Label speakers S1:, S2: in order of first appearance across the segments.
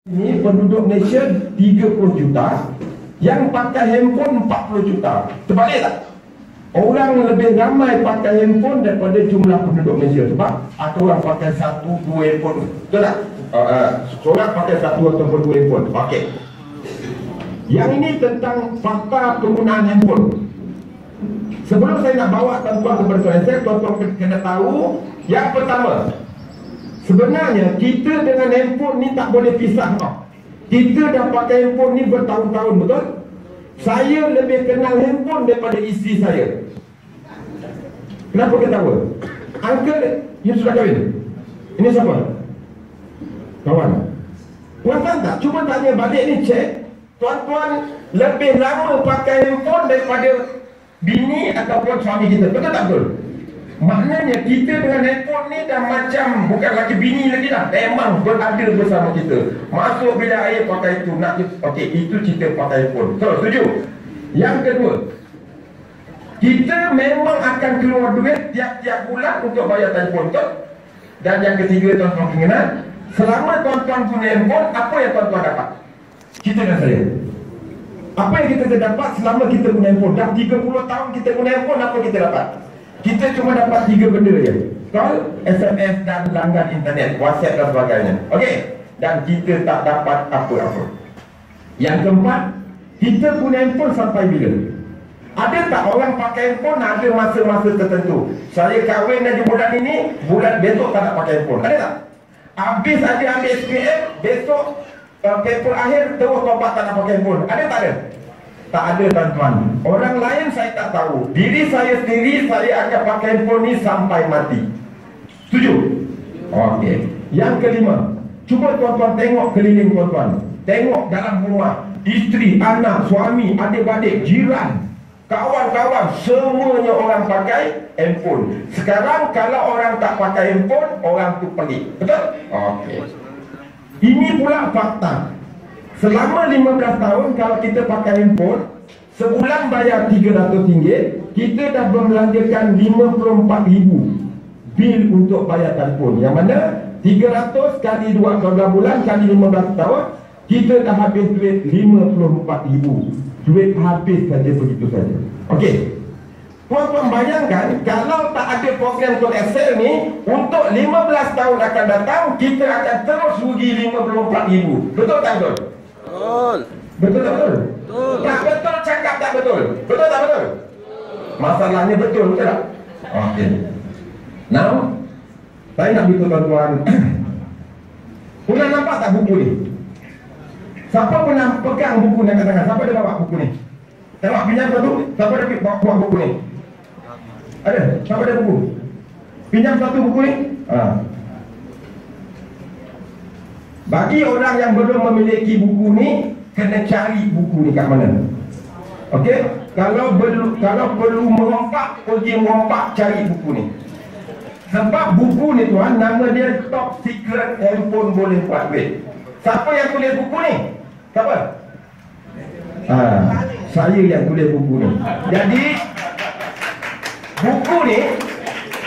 S1: Ini penduduk Malaysia 30 juta, yang pakai handphone 40 juta. Terbalik tak? Orang lebih ramai pakai handphone daripada jumlah penduduk Malaysia. Sebab ada orang pakai 1-2 handphone. Betul tak? Seorang pakai 1 ataupun 2 handphone. Okey. Yang ini tentang fakta penggunaan handphone. Sebelum saya nak bawa tuan-tuan kepada saya, tuan-tuan kena tahu. Yang pertama, sebenarnya kita dengan handphone ni tak boleh pisah tau. Kita dah pakai handphone ni bertahun-tahun, betul? Saya lebih kenal handphone daripada isteri saya. Kenapa ketawa? Uncle, you sudah kahwin? Ini siapa? Kawan. Puan tak? Cuma tanya balik ni, cek. Tuan-tuan lebih lama pakai handphone daripada bini ataupun suami kita. Betul tak betul? Maknanya kita dengan handphone ni dah macam bukan lagi bini lagi dah. Memang berada bersama kita. Masuk bilik air pakai itu. Okey, itu cerita pakai handphone. So, setuju? Yang kedua, kita memang akan keluar duit tiap-tiap bulan untuk bayar telefon, betul? Dan yang ketiga, tuan-tuan ingat, selama tuan-tuan guna handphone, apa yang tuan-tuan dapat? Kita dan saya. Apa yang kita dapat selama kita guna handphone? Dah 30 tahun kita guna handphone, apa kita dapat? Kita cuma dapat 3 benda je. Call, SMS dan langgan internet, WhatsApp dan sebagainya. Okey? Dan kita tak dapat apa-apa. Yang keempat, kita guna handphone sampai bila? Ada tak orang pakai handphone ada masa-masa tertentu? Saya kahwin dari bulan ini, bulan besok tak nak pakai handphone. Ada tak? Habis ada ambil SPM, besok paper akhir terus tobat tak nak pakai handphone. Ada tak ada? Tak ada, tuan-tuan. Orang lain saya tak tahu. Diri saya sendiri, saya akan pakai handphone ni sampai mati. Setuju? Okey. Yang kelima, cuba tuan-tuan tengok keliling tuan-tuan. Tengok dalam rumah, isteri, anak, suami, adik-adik, jiran, kawan-kawan, semuanya orang pakai handphone. Sekarang kalau orang tak pakai handphone, orang tu pelik. Betul? Okey. Ini pula fakta. Selama 15 tahun kalau kita pakai handphone, sebulan bayar RM300, kita dah membelanjakan RM54,000 bil untuk bayar telefon. Yang mana 300 kali 12 bulan kali 15 tahun, kita dah habis duit RM54,000. Duit habis saja begitu saja. Okey. Tuan-tuan bayangkan, kalau tak ada program Tol Excel ni, untuk 15 tahun akan datang, kita akan terus rugi RM54,000. Betul tak betul?
S2: Betul.
S1: Betul tak betul?
S2: Betul.
S1: Tak betul cakap tak betul. Betul tak betul? Masalahnya betul, betul tak? Okey. Now, saya nak beritahu tuan-tuan. Pernah nampak tak buku ni? Siapa pernah pegang buku ni kat tangan? Siapa ada bawa buku ni? Tengok pinjam satu. Siapa ada bawa buku ni? Ada? Siapa ada buku? Pinjam satu buku ni? Bagi orang yang belum memiliki buku ni, kena cari buku ni kat mana. Okey? Kalau perlu merompak, pergi merompak cari buku ni. Sebab buku ni tuan, nama dia Top Secret Handphone Boleh Buat Duit. Siapa yang tulis buku ni? Siapa? Saya yang tulis buku ni. Jadi buku ni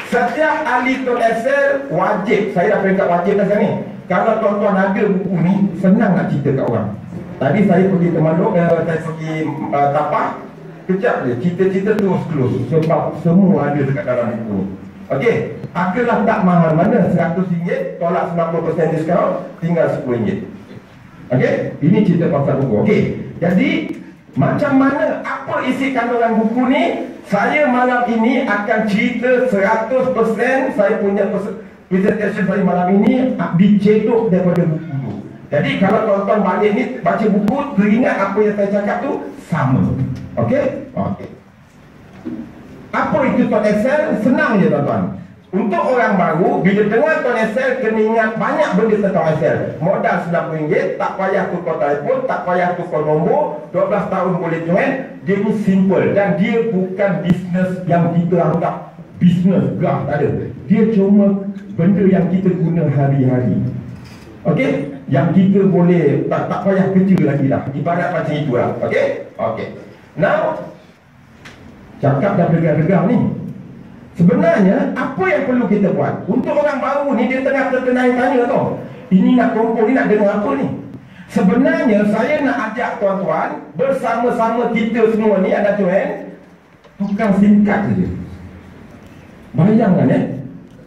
S1: setiap ahli Tol Excel wajib. Saya dah peringkat wajib dah sekarang ni. Kalau tuan-tuan ada buku ni, senang nak cerita kat orang. Tadi saya pergi Temanuk, saya pergi Tapah. Kejap je, cerita-cerita terus close. Sebab semua ada dekat dalam buku. Okey, hargalah tak mahal mana, RM100, tolak 90% diskaun, tinggal RM10. Okey, ini cerita pasal buku. Okey, jadi macam mana, apa isi kandungan buku ni? Saya malam ini akan cerita 100% saya punya presentation saya malam ini dicedok daripada buku tu. Jadi kalau tuan-tuan balik ni baca buku, teringat apa yang saya cakap tu sama. Okey? Okey. Apa itu Tol Excel? Senang je tuan-tuan. Untuk orang baru, bila dengar Tol Excel, kena ingat banyak benda tentang Excel. Modal RM90, tak payah tukar telefon, tak payah tukar nombor, 12 tahun boleh join. Dia ni simple dan dia bukan bisnes yang kita anggap bisnes gah, tak ada. Dia cuma benda yang kita guna hari-hari. Okey? Yang kita boleh tak payah kerja lagi dah. Ibarat macam itulah. Okey? Okey. Now, cakap dah degar-degar ni. Sebenarnya apa yang perlu kita buat? Untuk orang baru ni, dia tengah terkenal tanya tau, ini nak kumpul ni nak dengar apa ni? Sebenarnya saya nak ajak tuan-tuan bersama-sama kita semua ni ada tuan tukang singkat saja. Bayangkan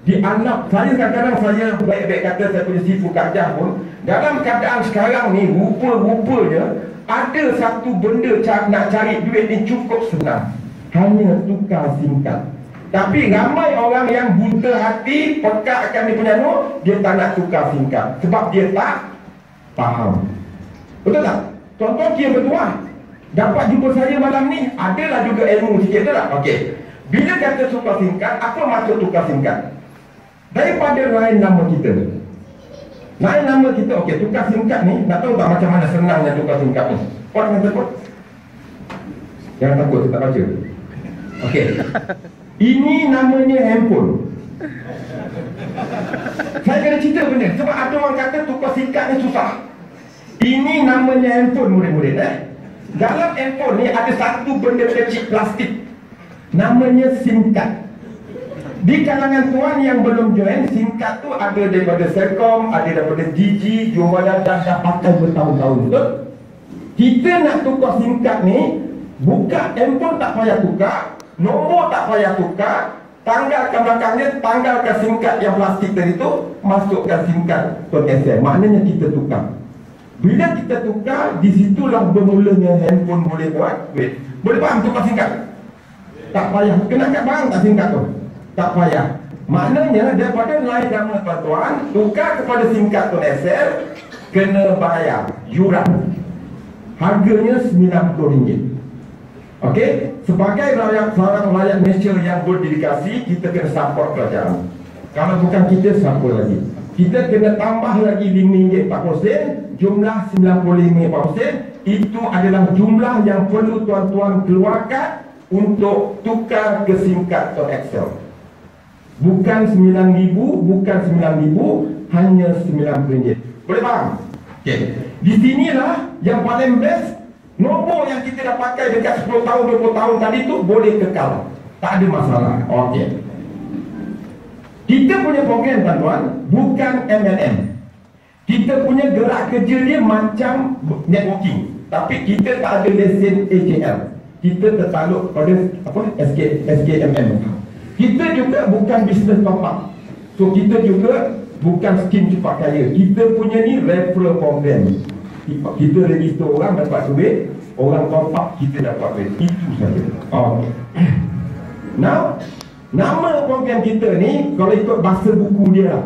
S1: di anak saya kadang-kadang saya baik-baik kata saya punya sifu Kajah pun dalam keadaan sekarang ni rupa-rupanya ada satu benda nak cari duit ni cukup senang, hanya tukar singkat. Tapi ramai orang yang buta hati, pekak akan dia punya dia tak nak tukar singkat sebab dia tak faham. Betul tak? Tuan-tuan kira berdua dapat jumpa saya malam ni, adalah juga ilmu sikit, betul tak? Okey. Bila kata tukar singkat, apa maksud tukar singkat? Daripada lain nama kita. Lain nama kita, okey, tukar singkat ni, nak tahu tak macam mana senangnya tukar singkat ni? Orang yang takut? Jangan takut, saya tak baca. Okey. Ini namanya handphone. Saya kena cerita benda, sebab ada orang kata tukar singkat ni susah. Ini namanya handphone, murid-murid. Dalam handphone ni ada satu benda kecil plastik, namanya singkat. Di kalangan tuan yang belum join, singkat tu ada daripada Selcom, ada daripada Digi, jualan dah pakai bertahun-tahun, betul? Kita nak tukar singkat ni, buka handphone tak payah tukar, nombor tak payah tukar, tanggalkan belakangnya, tanggalkan singkat yang plastik tadi tu, masukkan singkat .sm. Maknanya kita tukar. Bila kita tukar, disitulah bermulanya handphone boleh buat duit. Boleh faham tukar singkat? Tak payah, kena kat barang tak singkat tu? Tak payah. Maknanya daripada lain nama tuan-tuan, tukar kepada singkat .sl, kena bayar yuran. Harganya RM90. Okey, sebagai seorang rakyat Malaysia yang berdedikasi, kita kena support kerajaan. Kalau bukan kita, siapa lagi? Kita kena tambah lagi RM5.40, jumlah RM95.40. Itu adalah jumlah yang perlu tuan-tuan keluarkan untuk tukar ke singkat .excel. Bukan RM9,000, bukan RM9,000, hanya RM90. Boleh faham? Okey. Di sinilah yang paling best, nombor yang kita dah pakai dekat 10 tahun, 20 tahun tadi tu boleh kekal. Tak ada masalah. Okey. Kita punya program tuan-tuan bukan MLM. Kita punya gerak kerja dia macam networking, tapi kita tak ada lesen AJL. Kita tertaluk pada SKMM. Kita juga bukan business top up. So kita juga bukan skim cepat kaya. Kita punya ni referral program. Kita register orang dapat duit, orang top up kita dapat duit. Itu saja. Okay. Now, nama program kita ni kalau ikut bahasa buku dia lah,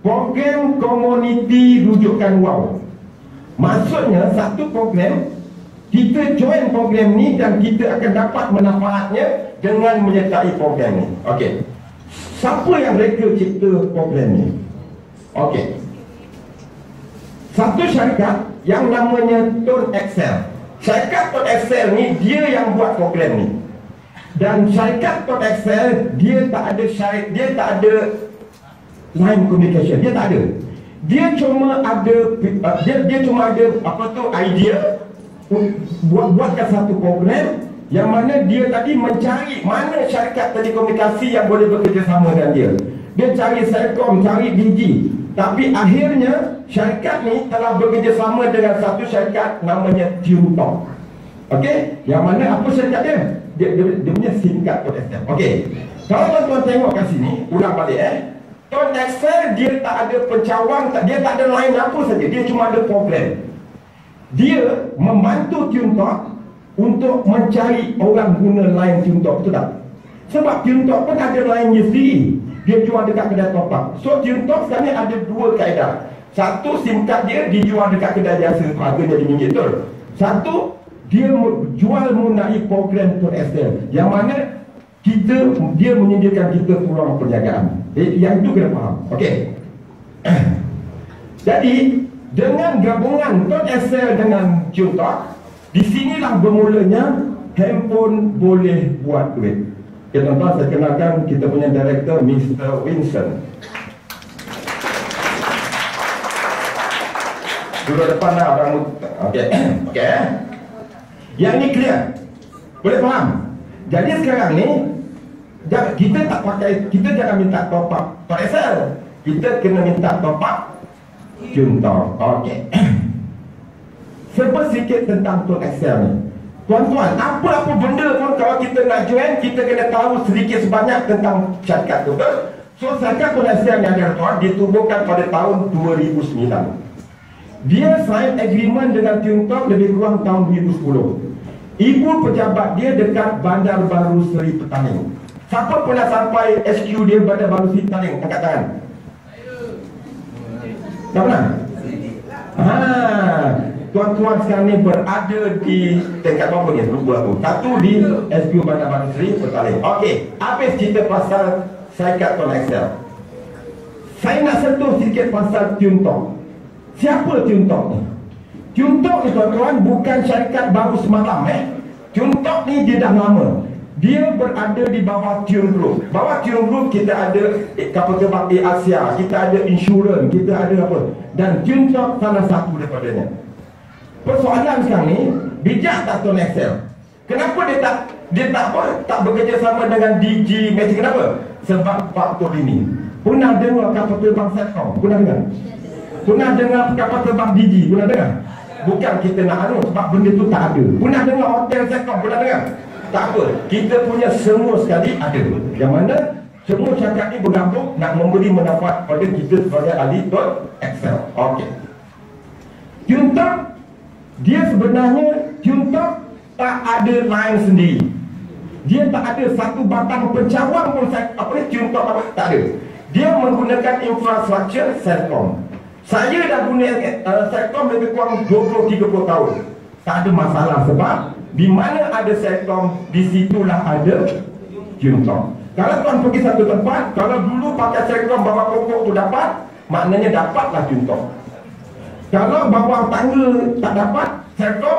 S1: program komuniti rujukan wow. Maksudnya satu program, kita join program ni dan kita akan dapat manfaatnya dengan menyertai program ni. Okey. Siapa yang reka cipta program ni? Okey. Satu syarikat yang namanya Tone Excel. Syarikat Tone Excel ni dia yang buat program ni. Dan syarikat Tone Excel dia tak ada line communication, dia tak ada. Dia cuma ada apa tu idea buatkan satu program yang mana dia tadi mencari mana syarikat telekomunikasi yang boleh bekerjasama dengan dia. Dia cari Selcom, cari Digi, tapi akhirnya syarikat ni telah bekerjasama dengan satu syarikat namanya TuneTalk. Okey, yang mana apa syarikat dia? Dia punya singkat .sm. Okey. Kalau tuan-tuan tengok kat sini, ulang balik Tone Excel dia tak ada pencawang, dia tak ada line apa saja, dia cuma ada program. Dia membantu TuneTalk untuk mencari orang guna line TuneTalk, betul tak? Sebab TuneTalk pun ada line sendiri, dia jual dekat kedai top up. So TuneTalk sekarang ni ada dua kaedah. Satu, singkat dia dijual dekat kedai biasa, harganya RM5, betul? Satu, dia jual mengenai program Tone Excel, yang mana dia menyediakan kita peluang perniagaan. Yang itu kena faham. Okey. Jadi dengan gabungan Tone Excel dengan TuneTalk, di sinilah bermulanya handphone boleh buat duit. Okay, tuan-tuan, saya kenalkan kita punya director Mr. Winston. Duduk depan lah orang. Okey. Okey. Yang ni clear. Boleh faham? Jadi sekarang ni kita tak pakai, kita jangan minta top up Tone Excel. Kita kena minta top up TuneTalk. Okey. Serba sikit tentang Tuan Excel ni. Tuan-tuan, apa-apa benda pun kalau kita nak join, kita kena tahu sedikit sebanyak tentang syarikat tu, betul? So syarikat Tuan Excel ni ada tuan, ditubuhkan pada tahun 2009. Dia sign agreement dengan Tiongkok lebih kurang tahun 2010. Ibu pejabat dia dekat Bandar Baru Seri Petaling. Siapa pernah sampai SQ dia Bandar Baru Seri Petaling? Angkat tangan. Tak pernah? Tuan-tuan sekarang ni berada di tingkat berapa ni? Lupa aku. Satu di SQ Bandar Baru Seri Petaling. Okey, habis cerita pasal syarikat Tuan Excel. Saya nak sentuh sedikit pasal Tiongkok. Siapa Tiongkok ni? Tiongkok ni tuan-tuan bukan syarikat baru semalam. Tiongkok ni dia dah lama. Dia berada di bawah Tiong Group. Bawah Tiong Group kita ada kapal terbang Asia, kita ada insurans, kita ada apa. Dan Tiongkok salah satu daripadanya. Persoalan sekarang ni, bijak tak Tuan Excel? Kenapa dia tak bekerja sama dengan DG Magic? Kenapa? Sebab faktor ini. Pernah dengar kapal terbang Setcom? Pernah dengar? Pernah dengar kapal terbang DG? Pernah dengar? Bukan kita nak anu, sebab benda tu tak ada. Pernah dengar hotel Setcom? Pernah dengar? Tak apa, kita punya semua sekali ada. Yang mana semua syarikat ni bergabung nak memberi manfaat pada kita sebagai ahli Tuan Excel. Okey. Tiongkok, dia sebenarnya Tiongkok tak ada line sendiri. Dia tak ada satu batang pencawang pun Tiongkok tak ada. Dia menggunakan infrastruktur Celcom. Saya dah guna Celcom lebih kurang 20-30 tahun. Tak ada masalah sebab di mana ada Celcom, di situlah ada Tiongkok. Kalau tuan pergi satu tempat, kalau dulu pakai Celcom bawa pokok tu dapat, maknanya dapatlah Tiongkok. Kalau bawa tangga tak dapat Celcom,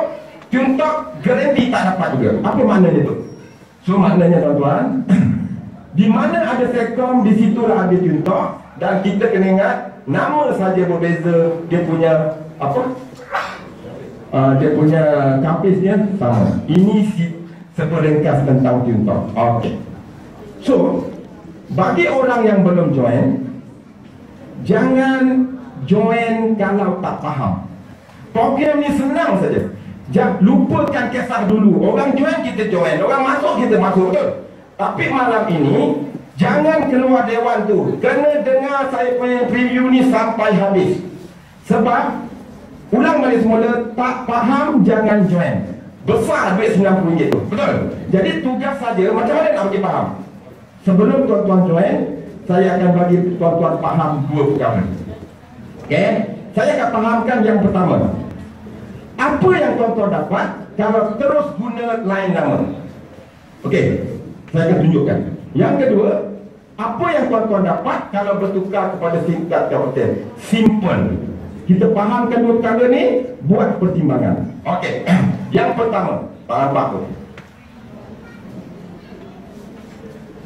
S1: Tiongkok garanti tak dapat juga. Apa maknanya tu? So maknanya tuan-tuan, di mana ada Celcom, di situlah ada Tiongkok. Dan kita kena ingat, nama saja berbeza, dia punya apa? Dia punya kapisnya sama. Ini seperingkas tentang Tiongkok. Okey. So, bagi orang yang belum join, jangan join kalau tak faham. Program ni senang saja. Jangan lupakan kisah dulu. Orang join kita join, orang masuk kita masuk, betul? Tapi malam ini jangan keluar dewan tu. Kena dengar saya punya preview ni sampai habis. Sebab ulang balik semula, tak faham jangan join. Besar duit RM90 tu, betul? Jadi tugas saja macam mana nak bagi faham. Sebelum tuan-tuan join, saya akan bagi tuan-tuan faham dua perkara. Okey? Saya akan fahamkan yang pertama. Apa yang tuan-tuan dapat kalau terus guna line nama? Okey, saya akan tunjukkan. Yang kedua, apa yang tuan-tuan dapat kalau bertukar kepada SIM card hotel? Simple. Kita fahamkan dua perkara ni, buat pertimbangan. Okey. Yang pertama, faham apa?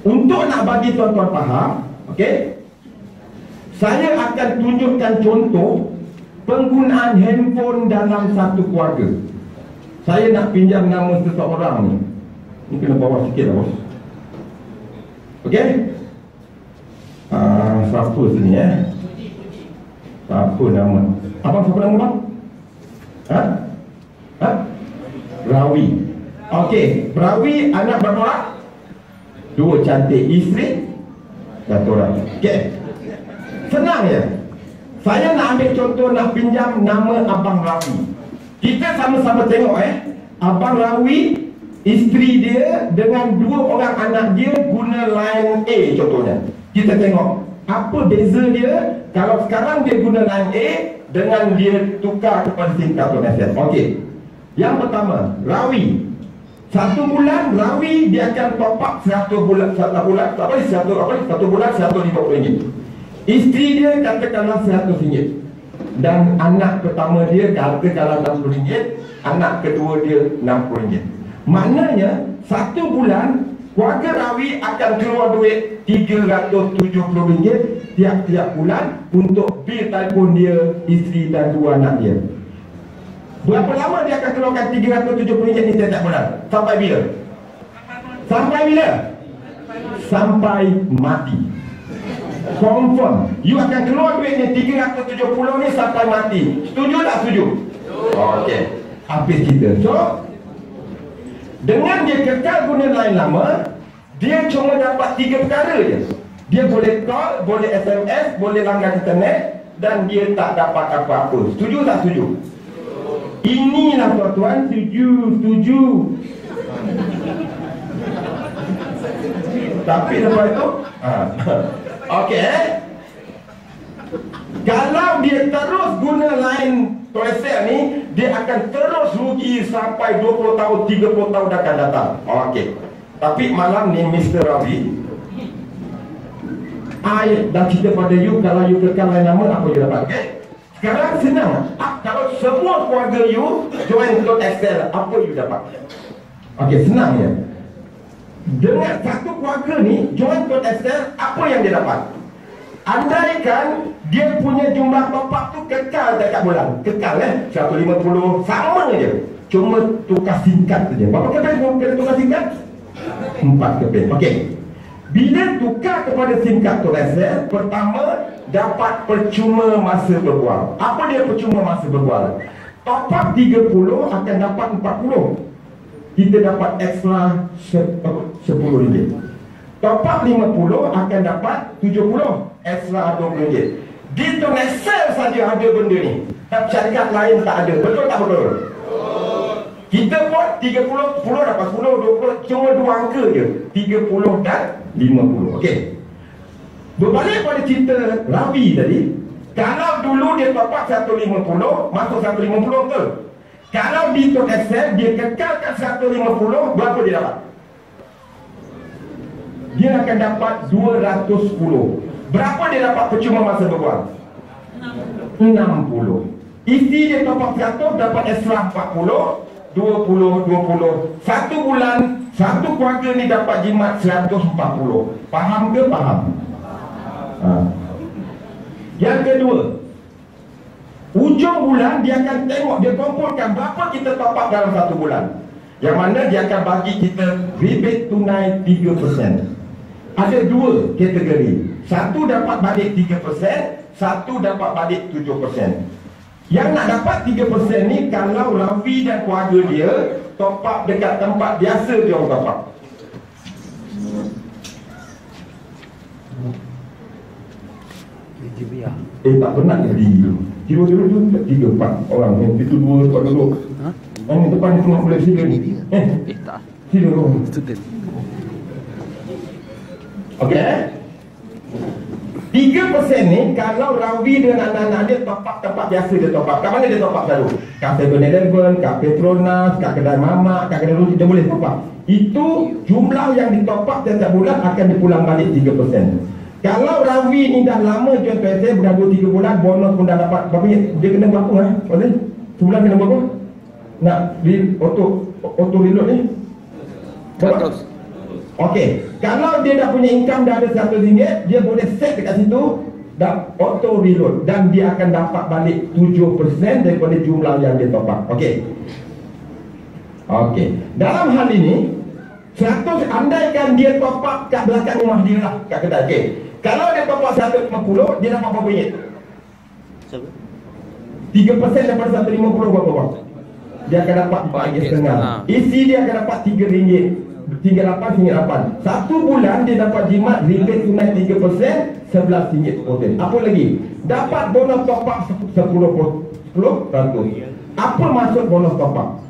S1: Untuk nak bagi tuan-tuan faham, okey, saya akan tunjukkan contoh penggunaan handphone dalam satu keluarga. Saya nak pinjam nama seseorang ni. Ni kena bawa sikit lah bos. Okey? Siapa sini Siapa nama? Abang siapa nama bang? Rawi. Okey, Rawi anak berapa orang? 2 cantik, isteri 1 orang. Okey. Senang ya. Saya nak ambil contoh, nak pinjam nama Abang Rawi. Kita sama-sama tengok Abang Rawi, isteri dia dengan 2 orang anak dia guna line A contohnya. Kita tengok apa beza dia kalau sekarang dia guna line A dengan dia tukar kepada SIM card Tuan. Okey. Yang pertama, Rawi. 1 bulan Rawi dia akan top up 1 bulan 1 bulan RM150. Isteri dia katakanlah RM100. Dan anak pertama dia katakanlah RM60, anak kedua dia RM60. Maknanya 1 bulan keluarga Rawi akan keluar duit RM370 tiap-tiap bulan untuk bil telefon dia, isteri dan 2 anak dia. Berapa lama dia akan keluarkan RM370 ni setiap bulan? Sampai bila? Sampai bila? Sampai mati. Confirm. You akan keluar duit ni RM370 ni sampai mati. Setuju tak setuju? Okey. habis kita. So dengan dia kekal guna line lama, dia cuma dapat 3 perkara je. Dia boleh call, boleh SMS, boleh langgan internet, dan dia tak dapat apa-apa. Setuju tak setuju? Inilah tuan-tuan, setuju. Tapi lepas itu okey, kalau dia terus guna line Telkomsel ni, dia akan terus rugi sampai 20 tahun, 30 tahun akan datang. Okey. Tapi malam ni Mr. Ravi, I dah cerita pada you, kalau you kekal line lama, apa you dapat? Okey. Sekarang senang. Kalau semua keluarga you join Telkomsel, apa you dapat? Okey, senang ya. Dengan satu keluarga ni join Telkomsel, apa yang dia dapat? Andaikan dia punya jumlah top-up tu kekal dekat bulan, kekal 150, sama je, cuma tukar singkat saja. Berapa keping kena tukar singkat? 4 keping. Okey. Bila tukar kepada singkat Telkomsel, pertama dapat percuma masa berbual. Apa dia percuma masa berbual? Top up 30 akan dapat 40. Kita dapat extra RM10. Top up 50 akan dapat 70, extra RM20. Di Telkomsel saja ada benda ni, tapi syarikat lain tak ada. Betul tak betul? Kita buat 30, 10 dapat 10, 20, cuma 2 angka je, 30 dan 50. Okey. Berbalik pada cerita Ravi tadi, kalau dulu dia top up 150, masuk 150 betul? Kalau di Telkomsel dia kekalkan 150, berapa dia dapat? Dia akan dapat 210. Berapa dia dapat percuma masa berbual? 60. Isi dia top up 100, dapat extra 40, 20. Satu bulan, satu keluarga ni dapat jimat 140. Faham ke? Faham. Yang kedua, ujung bulan dia akan tengok, dia kumpulkan berapa kita top up dalam satu bulan, yang mana dia akan bagi kita rebate tunai 3%. Ada 2 kategori. Satu dapat balik 3%, satu dapat balik 7%. Yang nak dapat 3% ni, kalau Ravi dan keluarga dia top up dekat tempat biasa dia orang top up. Tak pernah jadi. Kira 3-4 orang. Itu 2 tempat duduk. Ini depan ni semua boleh sila ni.
S2: Tak.
S1: Sila orang. Okey. 3% ni kalau Ravi dengan anak-anak dia top up tempat biasa dia top up. Kat mana dia top up selalu? Kat 7-Eleven, kat Petronas, kat kedai mamak, kat kedai roti, dia boleh top up. Itu jumlah yang ditop up setiap bulan akan dipulang balik 3%. Kalau Ravi ni dah lama join PSM, dah 2-3 bulan, bonus pun dah dapat. Berapa dia kena berapa Boleh? Sebulan kena berapa? Nak auto reload ni? Berapa? Okey, kalau dia dah punya income dah ada RM100, dia boleh set dekat situ dan auto reload, dan dia akan dapat balik 7% daripada jumlah yang dia top up. Okey. Okey. Dalam hal ini 100, andaikan dia top up kat belakang rumah dia lah, kat kedai. Okey. Kalau dia top up 150, dia dapat berapa ringgit? 3% daripada 150 berapa? Dia akan dapat RM4.5. Isi dia akan dapat RM3. 38 satu bulan dia dapat jimat rebate tunai 3%, RM11. Apa lagi? Dapat bonus top up 10%. Apa maksud bonus top up?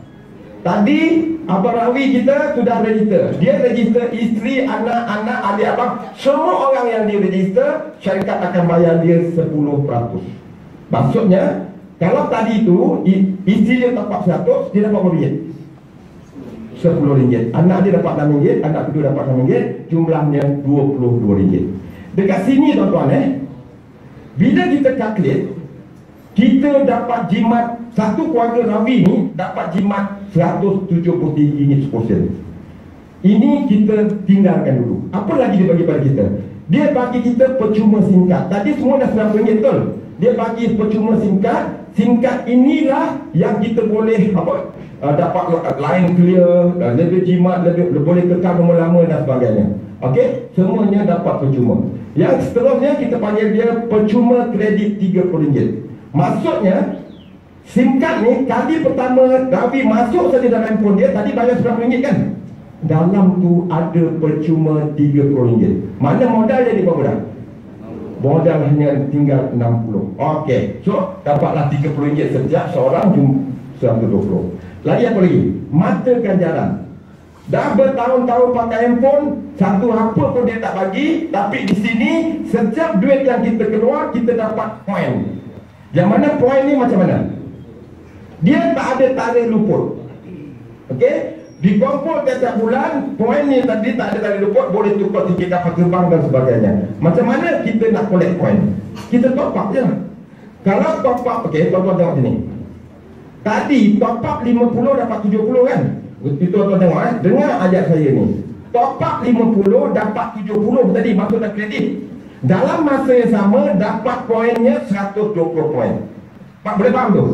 S1: Tadi Abang Ravi kita sudah register. Dia register isteri, anak-anak, adik abang, semua orang yang dia register, syarikat akan bayar dia 10%. Maksudnya kalau tadi tu isteri dia top up 100, dia dapat berapa ringgit? RM10. Anak dia dapat RM6, anak kedua dapat RM6, jumlahnya RM22. Dekat sini tuan-tuan bila kita calculate, kita dapat jimat, satu keluarga Ravi ni dapat jimat RM173 seporsi. Ini kita tinggalkan dulu. Apa lagi dia bagi pada kita? Dia bagi kita percuma singkat. Tadi semua dah RM9 betul. Dia bagi percuma singkat. Singkat inilah yang kita boleh dapat line clear, lebih jimat, lebih boleh kekal nombor lama dan sebagainya. Okey, semuanya dapat percuma. Yang seterusnya kita panggil dia percuma kredit RM30. Maksudnya Singkat ni, kali pertama Ravi masuk saja dalam handphone dia, tadi bayar RM10 kan? Dalam tu ada percuma RM30. Mana modal jadi berapa dah? Modal hanya tinggal 60. Okey, so dapatlah RM30 setiap seorang, 120. Lagi apa lagi? Mata ganjaran. Dah bertahun-tahun pakai handphone, satu apa pun dia tak bagi, tapi di sini setiap duit yang kita keluar, kita dapat poin. Yang mana poin ni macam mana? Dia tak ada tarikh luput. Okey? Dikumpul tiap bulan, poin ni tadi tak ada tarikh luput, boleh tukar tiket kapal terbang dan sebagainya. Macam mana kita nak collect poin? Kita top up je. Kalau top up, okey, tuan-tuan tengok sini. Tadi top up 50 dapat 70 kan? Itu tuan-tuan tengok dengar ayat saya ni. Top up 50 dapat 70 tadi, maksud dan kredit. Dalam masa yang sama dapat poinnya 120 poin. Pak boleh faham tu?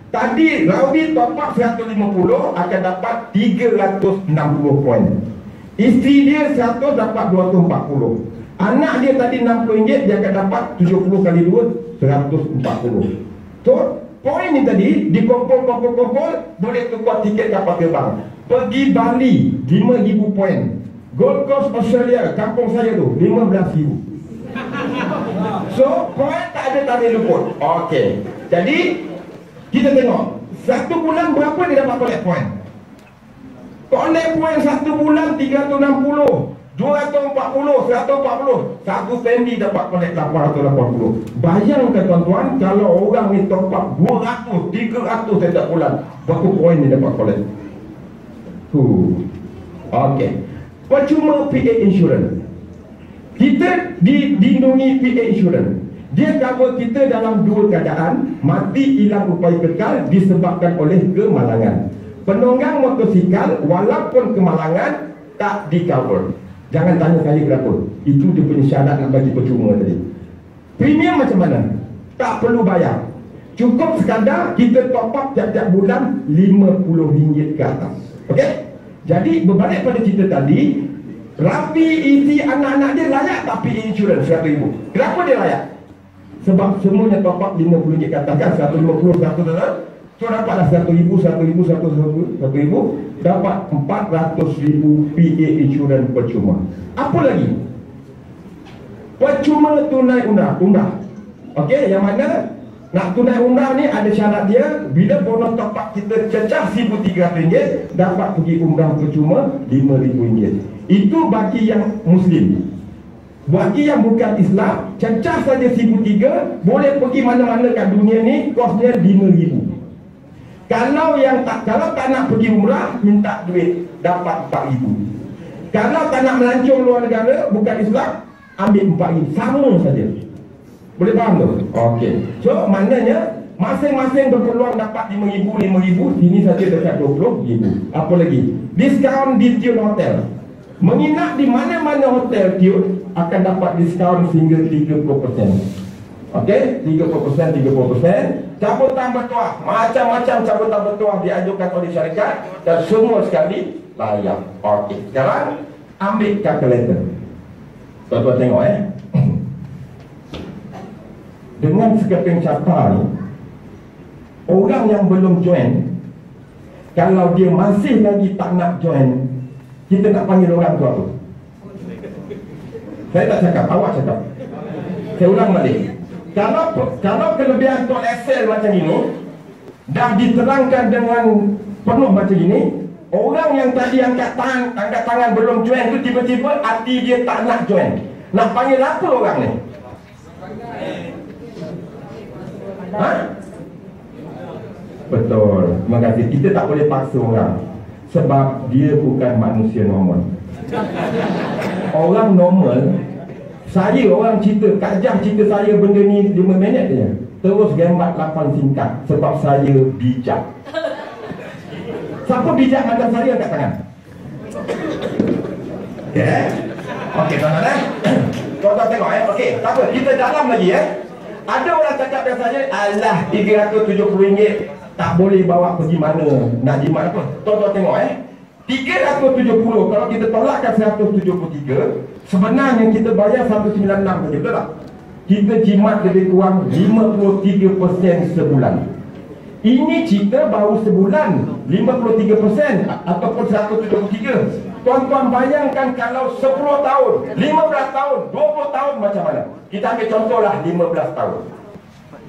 S1: Tadi Rawi top up 150 akan dapat 360 poin. Isteri dia 100 dapat 240. Anak dia tadi RM60, dia akan dapat 70 kali 2 140. So poin ni tadi dikumpul boleh tukar tiket kapal terbang. Pergi Bali 5,000 poin. Gold Coast Australia, kampung saya tu 15,000. So poin tak ada tarikh luput. Okey. Jadi kita tengok satu bulan berapa dia dapat collect poin. Collect poin satu bulan 360, 240, 140. Satu family dapat collect 880. Bayangkan tuan-tuan, kalau orang ni top up 200, 300 setiap bulan, berapa poin dia dapat collect? Okey. Percuma PA Insurance. Kita dilindungi PA Insurance. Dia cover kita dalam dua keadaan: mati, hilang upaya kekal disebabkan oleh kemalangan. Penunggang motosikal walaupun kemalangan tak di cover. Jangan tanya saya kenapa. Itu dia punya syarat nak bagi percuma tadi. Premium macam mana? Tak perlu bayar. Cukup sekadar kita top up tiap-tiap bulan RM50 ke atas. Okey? Jadi berbalik pada cerita tadi, Rafi isi anak-anak dia layak tak PA Insurance RM100,000. Kenapa dia layak? Sebab semuanya top up RM50 ke atas kan, 150, 100. So dapatlah RM100,000, RM100,000, dapat RM400,000 PA Insurance percuma. Apa lagi? Percuma tunai umrah. Okey, yang mana nak tunai umrah ni ada syarat dia. Bila bonus top up kita cecah RM1,300, dapat pergi umrah percuma RM5,000. Itu bagi yang Muslim. Bagi yang bukan Islam, cecah saja RM1,300, boleh pergi mana-mana kat dunia ni, kosnya RM5,000. Kalau tak nak pergi umrah, minta duit, dapat RM4,000. Kalau tak nak melancong luar negara, bukan Islam, ambil RM4,000. Sama saja. Boleh faham tu? Okey. So maknanya masing-masing berpeluang dapat RM5,000. Sini saja dekat RM20,000. Apa lagi? Diskaun di Tune Hotel. Menginap di mana-mana hotel Tune akan dapat diskaun sehingga 30%. Okey, 30%. Cabutan bertuah, macam-macam cabutan bertuah diajukan oleh syarikat dan semua sekali layak. Okey, sekarang ambil kalkulator. Tuan-tuan tengok dengan sekeping carta ni, orang yang belum join, kalau dia masih lagi tak nak join, kita nak panggil orang tu apa? Saya tak cakap, awak cakap. Saya ulang balik. Kalau kelebihan Tol Excel macam ini dah diterangkan dengan penuh macam ini, orang yang tadi angkat tangan belum join tu tiba-tiba hati dia tak nak join. Nak panggil apa orang ni? Ha? Betul. Terima kasih. Kita tak boleh paksa orang, sebab dia bukan manusia normal. Orang normal, saya orang cerita, Kak Jah cerita saya benda ni 5 minit je, terus gambar 8 singkat. Sebab saya bijak. Siapa bijak macam saya angkat tangan? Okay. Okey, tuan-tuan tuan-tuan tengok okey, tak apa, kita dalam lagi Ada orang cakap dengan saya, alah RM370 tak boleh bawa pergi mana, nak jimat apa. Tuan-tuan tengok RM370, kalau kita tolakkan RM173, sebenarnya kita bayar RM196 saja, betul tak? Kita jimat lebih kurang 53% sebulan. Ini cerita baru sebulan 53% ataupun 173. Tuan-tuan bayangkan kalau 10 tahun, 15 tahun, 20 tahun macam mana? Kita ambil contohlah 15 tahun.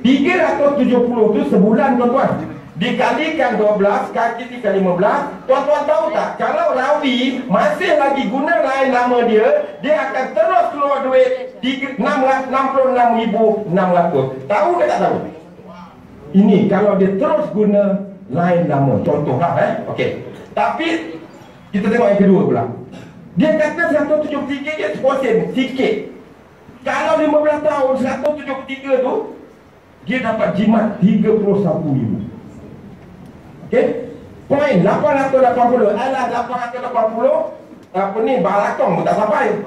S1: 370 tu sebulan tuan-tuan. Dikalikan 12 kali 15. Tuan-tuan tahu tak, kalau Rawi masih lagi guna lain nama dia, dia akan terus keluar duit 66,600. Tahu ke tak tahu? Ini kalau dia terus guna lain nama. Contohlah okey. Tapi kita tengok yang kedua pula. Dia kata 173 dia seposen sikit. Kalau 15 tahun 173 tu dia dapat jimat 31,000. Okey. Poin 880. Alah 880 apa ni balakong pun tak sampai.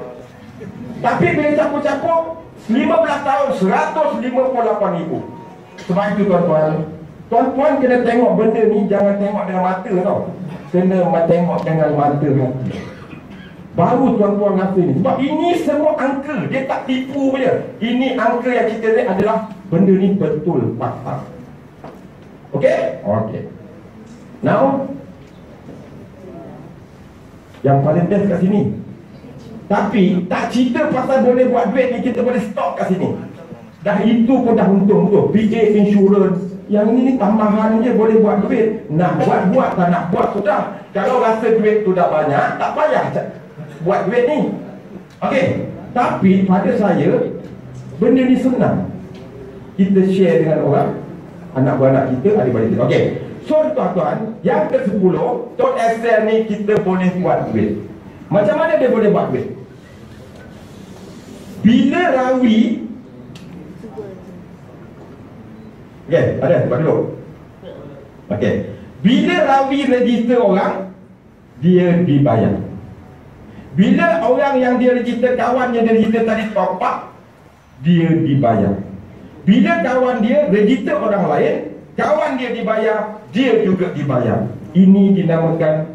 S1: Tapi bila capur-capur 15 tahun 158,000. Sebab itu tuan-tuan kena tengok benda ni, jangan tengok dengan mata tau. Kena tengok dengan mata hati. Baru tuan-tuan rasa ni. Sebab ini semua angka, dia tak tipu je. Ini angka yang kita lihat adalah benda ni betul fakta. Okey? Okey. Now yang paling best kat sini. Tapi tak cerita pasal boleh buat duit ni, kita boleh stop kat sini. Dah itu pun dah untung tu. PJ Insurance. Yang ini ni tambahan je boleh buat duit. Nak buat tak nak buat sudah. Kalau rasa duit tu dah banyak, tak payah buat duit ni. Okey. Tapi pada saya, benda ni senang. Kita share dengan orang, anak beranak kita, adik-beradik kita. Okey. So tuan-tuan, yang ke-10, Tot Excel ni kita boleh buat duit. Macam mana dia boleh buat duit? Bila Rawi, okey, ada, buat dulu. Okey. Bila Rawi register orang, dia dibayar. Bila orang yang dia register, kawan yang dia register tadi top up, dia dibayar. Bila kawan dia register orang lain, kawan dia dibayar, dia juga dibayar. Ini dinamakan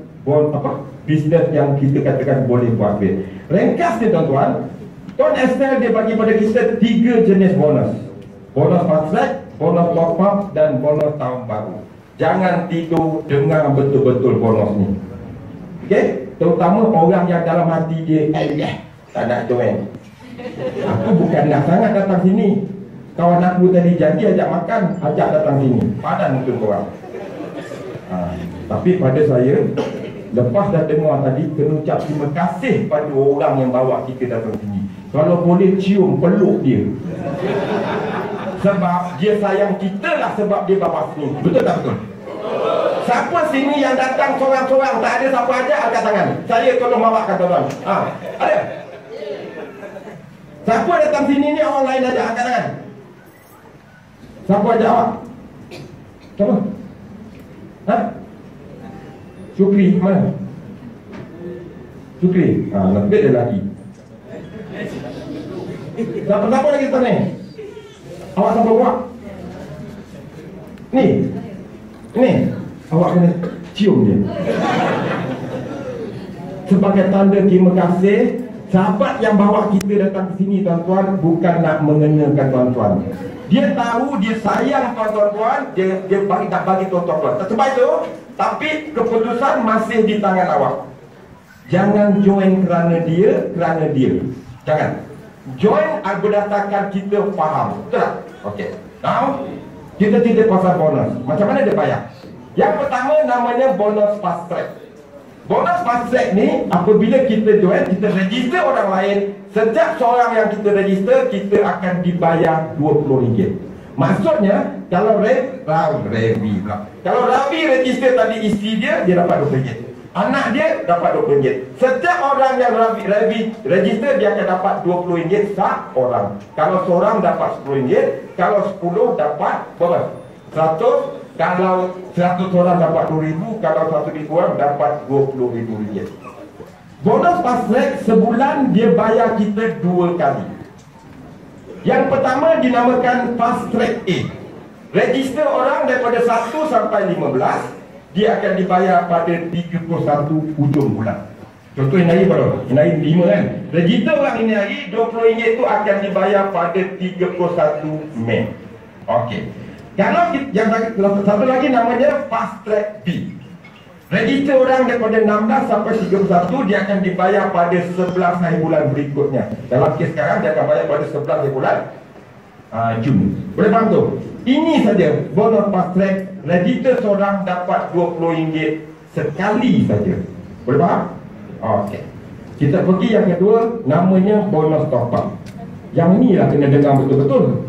S1: bisnes yang kita katakan boleh buat duit. Ringkasnya tuan-tuan, Tot Excel dia bagi pada kita 3 jenis bonus. Bonus fast track, bonus top up dan bonus tahun baru. Jangan tidur dengar betul-betul bonus ni. Okey? Terutama orang yang dalam hati dia tak nak join. Aku bukan nak sangat datang sini. Kawan aku tadi janji ajak makan, ajak datang sini. Padan mungkin korang. Tapi pada saya, lepas dah dengar tadi, kena ucap terima kasih pada orang yang bawa kita datang sini. Kalau boleh cium, peluk dia. Sebab dia sayang kita lah, sebab dia bawa sini. Betul tak betul? Siapa sini yang datang seorang-seorang, tak ada siapa aja angkat tangan. Saya tolong bawakan tuan-tuan. Ada? Siapa datang sini ni orang lain aja angkat tangan. Siapa ajak awak? Siapa? Syukri, mana? Syukri? Lebih dia lagi. Siapa lagi datang ni? Awak siapa buat? Ni. Awak kena cium dia. Sebagai tanda terima kasih, sahabat yang bawa kita datang ke sini tuan-tuan bukan nak mengenakan tuan-tuan. Dia tahu, dia sayang tuan-tuan, dia nak bagi tuan-tuan. Sebab itu, tapi keputusan masih di tangan awak. Jangan join kerana dia. Jangan. Join berdasarkan kita faham. Betul tak? Okey. Now, kita tidak pasal bonus. Macam mana dia bayar? Yang pertama namanya bonus fast track. Bonus fast track ni, apabila kita join, kita register orang lain, setiap seorang yang kita register, kita akan dibayar RM20. Maksudnya, kalau Ravi register tadi isteri dia dapat RM20. Anak dia dapat RM20. Setiap orang yang Ravi register, dia akan dapat RM20 seorang. Kalau seorang dapat RM10, kalau 10 dapat berapa? 100. Kalau 100 orang dapat RM2,000, kalau 1,000 orang dapat RM20,000. Bonus fast track sebulan dia bayar kita 2 kali. Yang pertama dinamakan fast track A. Register orang daripada 1 sampai 15, dia akan dibayar pada 31 hujung bulan. Contoh ini hari berapa? Ini hari 5 kan? Register orang ini hari RM20 itu akan dibayar pada 31 Mei. Okey. Kalau yang satu lagi namanya fast track B. Register orang daripada 16 sampai 31 dia akan dibayar pada 11 hari bulan berikutnya. Dalam kes sekarang dia akan bayar pada 11 hari bulan Jun. Boleh faham tu? Ini saja bonus fast track. Register seorang dapat RM20 sekali saja. Boleh faham? Okey. Kita pergi yang kedua, namanya bonus top up. Yang inilah kena dengar betul-betul.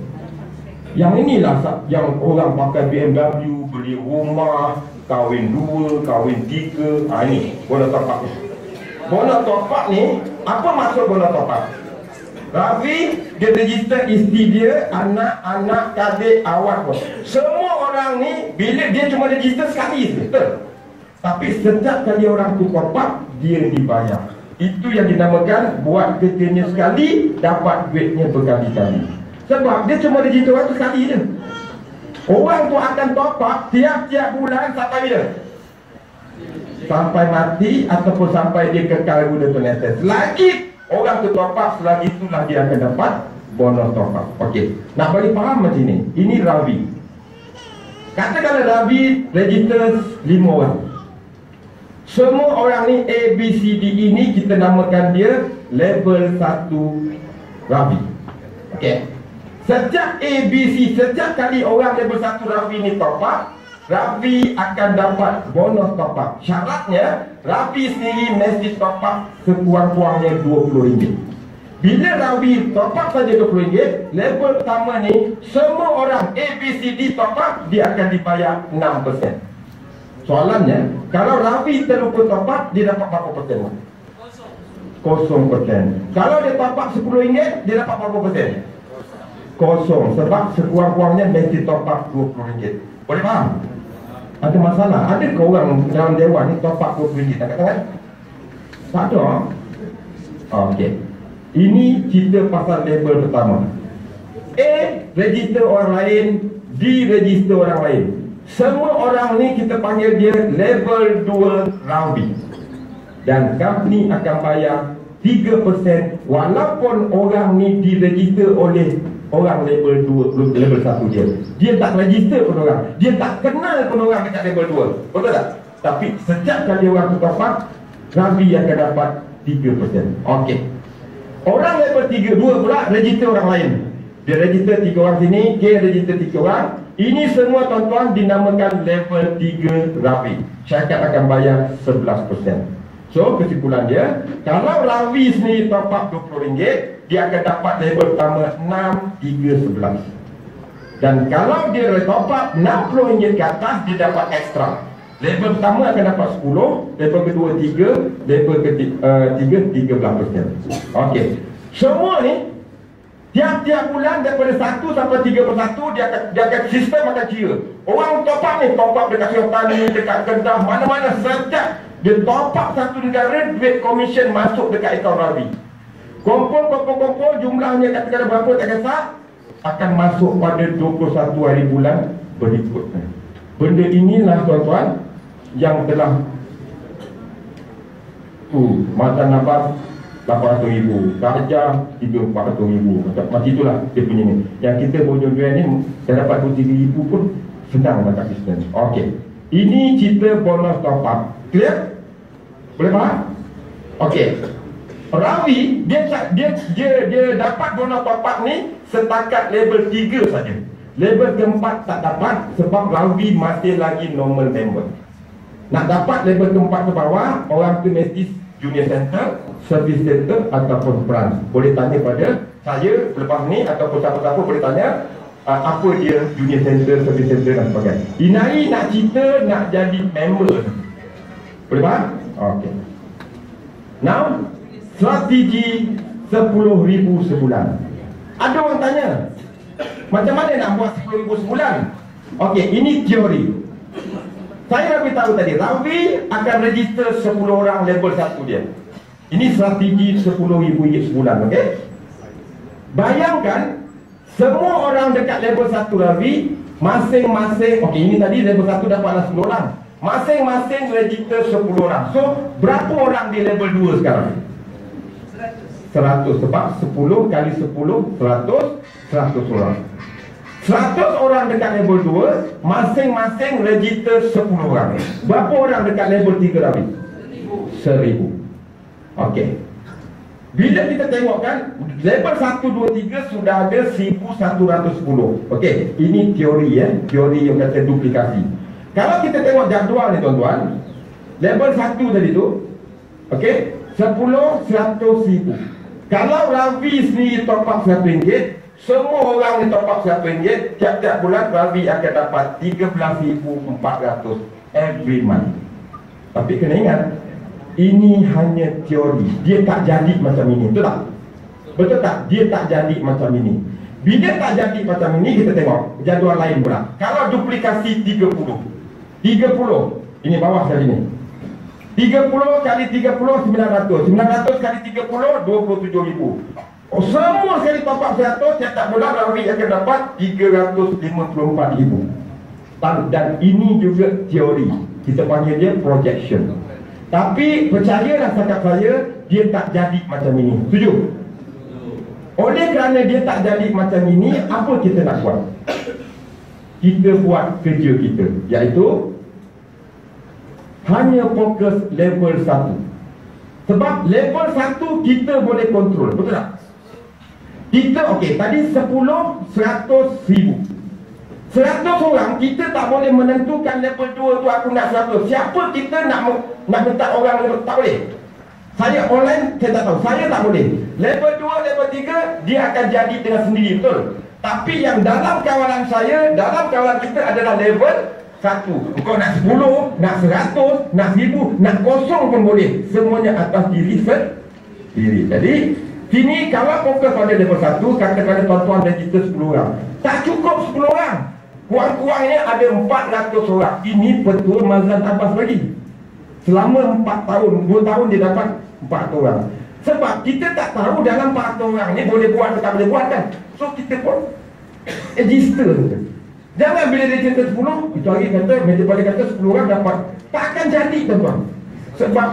S1: Yang inilah yang orang pakai BMW, beli rumah, kahwin 2, kahwin 3. Ini bonus top up. Bonus top up ni, apa maksud bonus top up? Rafi, dia register isteri dia, anak-anak, adik, awak pun. Semua orang ni, bila dia cuma register sekali, betul. Tapi setiap kali orang tu top up, dia dibayar. Itu yang dinamakan buat kerjanya sekali, dapat duitnya berkali-kali. Sebab dia cuma register waktu sekali je. Orang tu akan top up tiap-tiap bulan sampai bila? Sampai mati ataupun sampai dia kekal guna penetes. Selagi orang tu top up, selagi itulah dia akan dapat bonus top up. Okey. Nak bagi faham macam ni. Ini Ravi. Katakanlah Ravi register 5 orang. Semua orang ni A, B, C, D ini kita namakan dia level 1 Ravi. Okey. Setiap A, B, C, setiap kali orang level 1 Ravi ni top up, Ravi akan dapat bonus top up. Syaratnya Ravi sendiri mesti top up sekurang-kurangnya RM20. Bila Ravi top up saja RM20, level pertama ni semua orang A, B, C, D top up, dia akan dibayar 6%. Soalannya, kalau Ravi terlupa top up, dia dapat berapa persen? 0%. Kalau dia top up RM10, dia dapat berapa persen? 0. Sebab sekurang-kurangnya mesti top up RM20. Boleh faham? Ada masalah? Ada ke orang dalam dewan ni top up RM20 tangan? Tak ada. Okey. Ini cerita pasal label pertama. A, register orang lain. D, register orang lain. Semua orang ni kita panggil dia level 2 Ravi. Dan company akan bayar 3% walaupun orang ni diregister oleh orang level 2, level 1 dia. Dia tak register pun orang. Dia tak kenal pun orang dekat level 2. Betul tak? Tapi setiap kali orang tu top up, Ravi akan dapat 3%. Okey. Orang level 2 pula register orang lain. Dia register 3 orang sini, K register 3 orang. Ini semua tuan-tuan dinamakan level 3 Ravi. Syarikat akan bayar 11%. So kesimpulan dia, kalau Ravi sendiri top up RM20, dia akan dapat level pertama 6, 3, 11. Dan kalau dia top up RM60 ke atas, dia dapat ekstra. Level pertama akan dapat 10, level kedua 3, level ketiga 13%. Okey. Semua ni tiap-tiap bulan daripada 1 sampai 31 dia akan sistem akan kira. Orang top up ni, top up dekat Siotani, dekat Kedah, mana-mana setiap dia top up satu negara, duit komisen masuk dekat akaun Ravi. Kumpul jumlahnya katakan berapa tak kisah, akan masuk pada 21 hari bulan berikutnya. Benda inilah tuan-tuan yang telah masa nafas 800,000, darjah 400,000. Macam itulah dia punya ni. Yang kita jual ni dah dapat 23,000 pun senang dapat Kristen. Okey. Ini cerita bonus top up. Clear? Boleh faham? Okey. Ravi dia dapat bonus top up ni setakat level 3 saja. Level keempat tak dapat sebab Ravi masih lagi normal member. Nak dapat level keempat ke bawah, orang tu mesti junior center, service center ataupun branch. Boleh tanya pada saya selepas ni ataupun siapa-siapa boleh tanya apa dia junior center, service center dan sebagainya. Inai nak cerita nak jadi member. Boleh faham? Okey. Now, strategi 10,000 sebulan. Ada orang tanya, macam mana nak buat 10,000 sebulan? Okey, ini teori. Saya beritahu tadi, Ravi akan register 10 orang level 1 dia. Ini strategi RM10,000 sebulan, okey? Bayangkan semua orang dekat level 1 Ravi masing-masing, okey, ini tadi level 1 dapatlah 10 orang. Masing-masing register 10 orang. So, berapa orang di level 2 sekarang? 100. Sebab 10 kali 10 100 orang. 100 orang dekat level 2, masing-masing register 10 orang. Berapa orang dekat level 3 tadi? 1000. Okey. Bila kita tengok kan, level 1, 2, 3 sudah ada 1110. Okey, ini teori teori yang kata duplikasi. Kalau kita tengok jadual ni tuan-tuan, level 1 tadi tu, okey, 10, 100, 1000. Kalau Ravi sendiri top up RM100, semua orang ni top up RM100, tiap-tiap bulan Ravi akan dapat 13,400 every month. Tapi kena ingat, ini hanya teori. Dia tak jadi macam ini. Betul tak? Betul tak? Dia tak jadi macam ini. Bila tak jadi macam ini, kita tengok jadual lain pula. Kalau duplikasi 30, ini bawah sekali ni, 30 kali 30, 900. 900 kali 30, 27,000. Oh, semua sekali top up 100, tiap bulan Ravi akan dapat 354,000. Dan ini juga teori. Kita panggil dia projection. Tapi percayalah cakap saya, dia tak jadi macam ini. Setuju? Oleh kerana dia tak jadi macam ini, apa kita nak buat? Kita buat kerja kita, iaitu hanya fokus level 1. Sebab level 1 kita boleh kontrol. Betul tak? Kita, okey, tadi 10, 100, 1000. 100 orang, kita tak boleh menentukan level 2 tu aku nak 100. Siapa kita nak minta orang level? Tak boleh. Saya online, saya tak tahu. Saya tak boleh. Level 2, level 3, dia akan jadi dengan sendiri, betul? Tapi yang dalam kawalan saya, dalam kawalan kita adalah level 1. Kau nak 10, nak 100, nak 1000, nak kosong pun boleh. Semuanya atas diri sendiri. Jadi sini kalau fokus pada level 1, katakanlah tuan-tuan register 10 orang. Tak cukup 10 orang. Kurang-kurangnya ada 400 orang. Ini Petua Mazlan Abbas lagi. Selama 4 tahun, 2 tahun dia dapat 400 orang. Sebab kita tak tahu dalam 400 orang ni boleh buat atau tak boleh buat kan. So kita pun register. Jangan bila register 10, itu lagi kata, meja pada kata 10 orang dapat. Tak akan jadi tuan-tuan. Sebab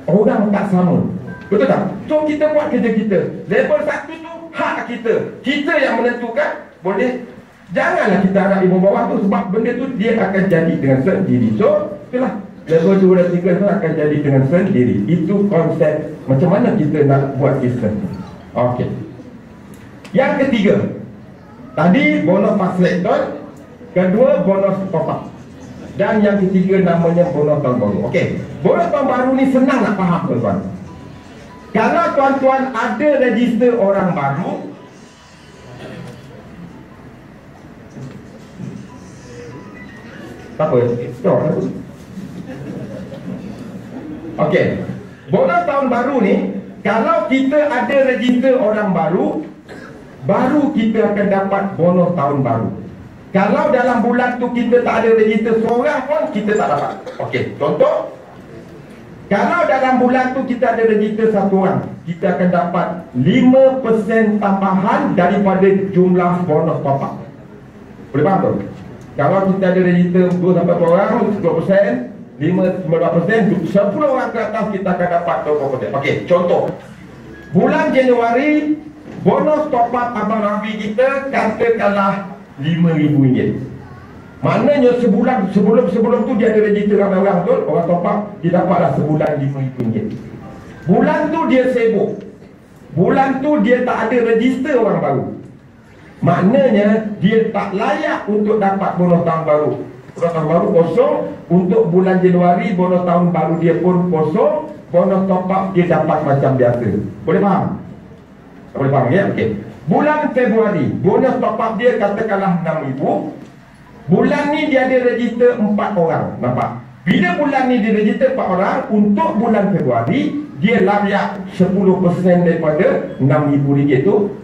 S1: orang tak sama. Betul tak? So kita buat kerja kita. Level 1 tu hak kita. Kita yang menentukan. Boleh. Janganlah kita harap ibu bawah tu, sebab benda tu dia akan jadi dengan sendiri. So itulah, level 2 dan 3 tu akan jadi dengan sendiri. Itu konsep macam mana kita nak buat sistem. Okey. Yang ketiga, tadi bonus fast selector, kedua bonus top up, dan yang ketiga namanya bonus tahun baru. Okey, bonus tahun baru ni senang nak faham tuan-tuan. Kalau tuan-tuan ada register orang baru, tak apa, okey, bonus tahun baru ni, kalau kita ada register orang baru, baru kita akan dapat bonus tahun baru. Kalau dalam bulan tu kita tak ada register seorang pun, kita tak dapat. Okey, contoh, kalau dalam bulan tu kita ada register 1 orang, kita akan dapat 5% tambahan daripada jumlah bonus top up. Boleh faham tu? Kalau kita ada register 2-4 orang, 10%, 5-15%, 10 orang ke atas kita akan dapat 20%. Okey, contoh, bulan Januari, bonus top up Abang Ravi kita katakanlah RM5,000. Maknanya sebulan sebelum tu dia ada register ramai orang, betul? Orang top up, dia dapatlah sebulan RM5,000. Bulan tu dia sibuk. Bulan tu dia tak ada register orang baru. Maknanya dia tak layak untuk dapat bonus tahun baru. Bonus tahun baru kosong. Untuk bulan Januari, bonus tahun baru dia pun kosong. Bonus top up dia dapat macam biasa. Boleh faham? Boleh faham ya? Okey. Bulan Februari, bonus top up dia katakanlah RM6,000. Bulan ni dia ada register 4 orang. Nampak? Bila bulan ni dia register 4 orang, untuk bulan Februari dia layak 10% daripada RM6,000 tu.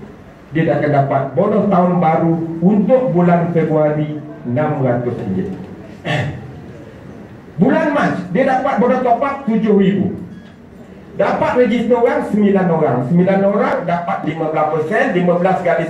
S1: Dia akan dapat bonus tahun baru untuk bulan Februari RM600. Bulan Mac dia dapat bonus top up RM7,000. Dapat register orang 9 orang. 9 orang dapat 15%. 15 kali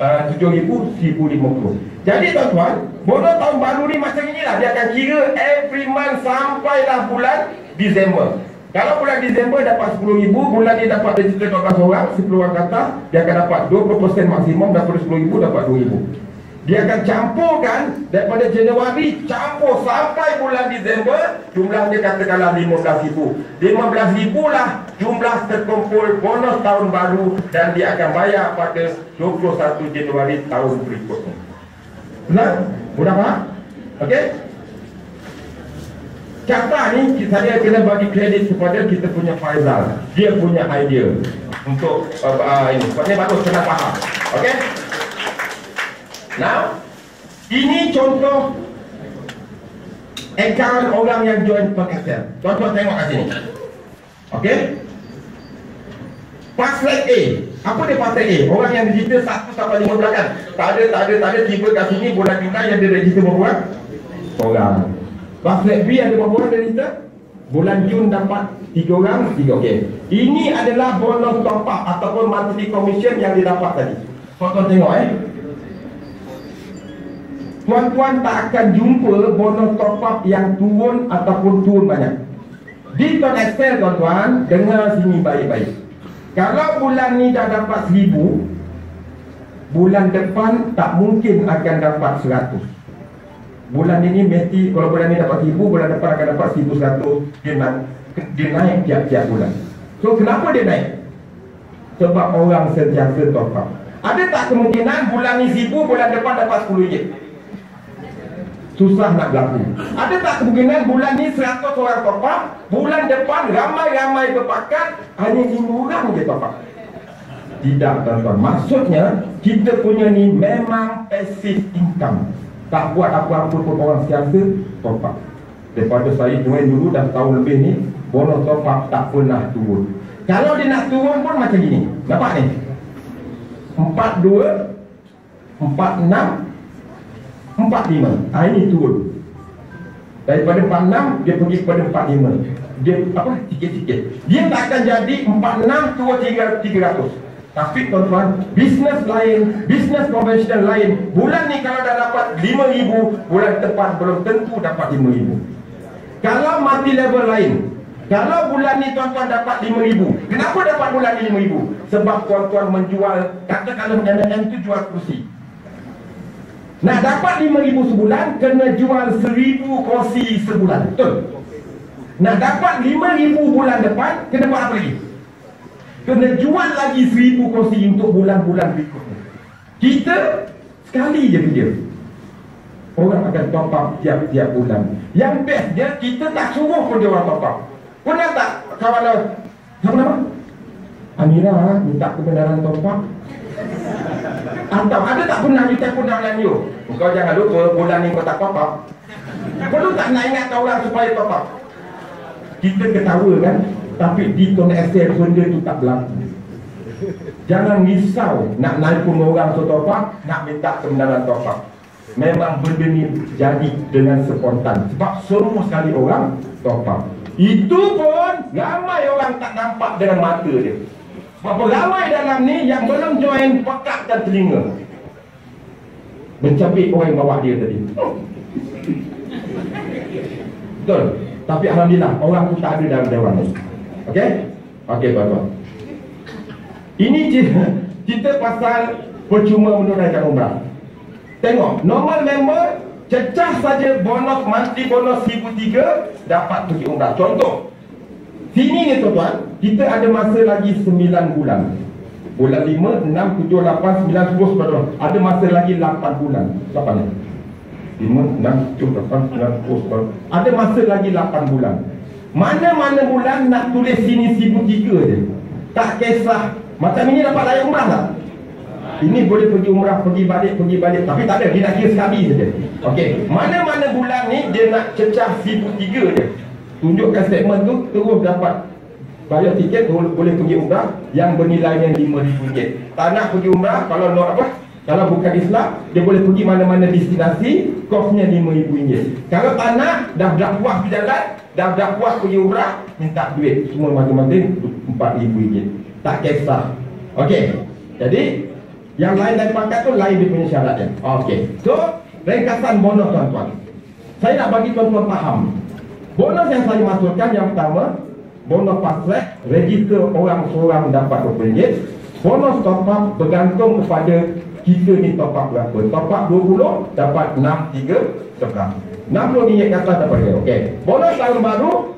S1: 7,000, 1,050. Jadi tuan-tuan, bonus tahun baru ni macam inilah. Dia akan kira every month sampailah bulan Disember. Kalau bulan Disember dapat 10,000, bulan ni dapat register 12 orang, 10 orang kata, dia akan dapat 20% maksimum, daripada 10,000 dapat 2,000. Dia akan campurkan daripada Januari campur sampai bulan Disember, jumlahnya katakanlah 15,000. 15,000 lah jumlah terkumpul bonus tahun baru dan dia akan bayar pada 21 Januari tahun berikutnya. Benar? Mudah faham? Okey? Kata ni saya kena bagi kredit kepada kita punya Faizal. Dia punya idea untuk ini. Sebabnya bagus kena faham. Okey? Now, ini contoh akaun orang yang join Excel. Tuan-tuan tengok kat sini. Okey? Password A. Apa dia password A? Orang yang register 1 sampai 15 kan? Tak ada. Tiba kat sini bulan Julai yang dia register berapa orang? Password B ada berapa orang register? Bulan Jun dapat 3 orang, 3. Okey. Ini adalah bonus top up ataupun monthly commission yang didapat tadi. Tuan-tuan tengok Tuan-tuan tak akan jumpa bonus top up yang turun ataupun turun banyak. Di Ton Excel tuan-tuan, dengar sini baik-baik. Kalau bulan ni dah dapat 1,000, bulan depan tak mungkin akan dapat 100. Bulan ini mesti, kalau bulan ni dapat 1,000, bulan depan akan dapat 1,100. Dia naik tiap-tiap bulan. So kenapa dia naik? Sebab orang sentiasa top up. Ada tak kemungkinan bulan ni 1,000, bulan depan dapat 10 ringgit? Susah nak berlaku. Ada tak kemungkinan bulan ni 100 orang top up, bulan depan ramai-ramai berpakat, hanya 5 orang je top up? Tidak tuan-tuan. Maksudnya kita punya ni memang passive income. Tak buat apa-apa pun orang sentiasa top up. Daripada saya join dulu dah tahun lebih ni, bonus top up tak pernah turun. Kalau dia nak turun pun macam gini. Nampak ni? 42, 46, 45. Ini turun. Daripada 46 dia pergi kepada 45. Dia apa? Sikit-sikit. Dia tak akan jadi 46 turun 300. Tapi tuan-tuan, bisnes lain, bisnes konvensional lain, bulan ni kalau dah dapat 5,000, bulan depan belum tentu dapat 5,000. Kalau multi level lain, kalau bulan ni tuan-tuan dapat 5,000, kenapa dapat bulan ni 5,000? Sebab tuan-tuan menjual, katakanlah MNM tu jual kursi. Nak dapat 5,000 sebulan, kena jual 1,000 kursi sebulan. Betul? Nak dapat 5,000 bulan depan, kena buat apa lagi? Kena jual lagi 1,000 kursi untuk bulan-bulan berikutnya. Kita sekali je kerja, orang akan top up tiap-tiap bulan. Yang best dia, kita tak suruh pun dia orang top up. Pernah tak kawan lo, siapa nama? Amira minta kebenaran top up. Atau ada tak pernah you telefon dalam you, kau jangan lupa bulan ni kau tak top up. Perlu tak nak ingat orang supaya top up? Kita ketawa kan, tapi di Ton Excel benda tu tak berlaku. Jangan risau nak nelpon orang so top up, nak minta kebenaran top up. Memang benda ni jadi dengan spontan. Sebab semua sekali orang top up. Itu pun ramai orang tak nampak dengan mata dia. Berapa ramai dalam ni yang belum join, pekakkan telinga, mencapik orang yang bawa dia tadi. Betul. Tapi alhamdulillah orang tu tak ada dalam dewan ni. Okey? Okey tuan-tuan. Ini cerita pasal percuma menunaikan umrah. Tengok, normal member cecah saja bonus monthly bonus 1,003 dapat pergi umrah. Contoh, sini ni tuan-tuan, kita ada masa lagi 9 bulan. Bulan 5, 6, 7, 8, 9, 10, 11. Ada masa lagi 8 bulan. Berapa ni? 5, 6, 7, 8, 9, 10, 11. Ada masa lagi 8 bulan. Mana-mana bulan nak tulis sini 1,003 je. Tak kisah. Macam ini dapat layak umrah tak? Ini boleh pergi umrah, pergi balik. Tapi tak ada, dia nak kira sekali saja. Okey, mana-mana bulan ni dia nak cecah 1,003 je. Tunjukkan statement tu, terus dapat bayar tiket, boleh pergi umrah yang bernilainya RM5,000. Tak nak pergi umrah, kalau nak apa? Kalau bukan Islam, dia boleh pergi mana-mana destinasi, kosnya RM5,000. Kalau tak nak, dah puas berjalan, dah puas pergi umrah, minta duit semua masing-masing RM4,000. Tak kisah. Okey, jadi yang lain dari pangkat tu lain dia punya syaratnya. Okey, so ringkasan bonus tuan-tuan, saya nak bagi tuan-tuan faham. Bonus yang saya masukkan yang pertama, bonus fast track, register orang seorang dapat RM20. Bonus top up bergantung kepada kita ni top up berapa? Top up 20 dapat 6.3 60 ringgit kata dapat dia. Okey. Bonus tahun baru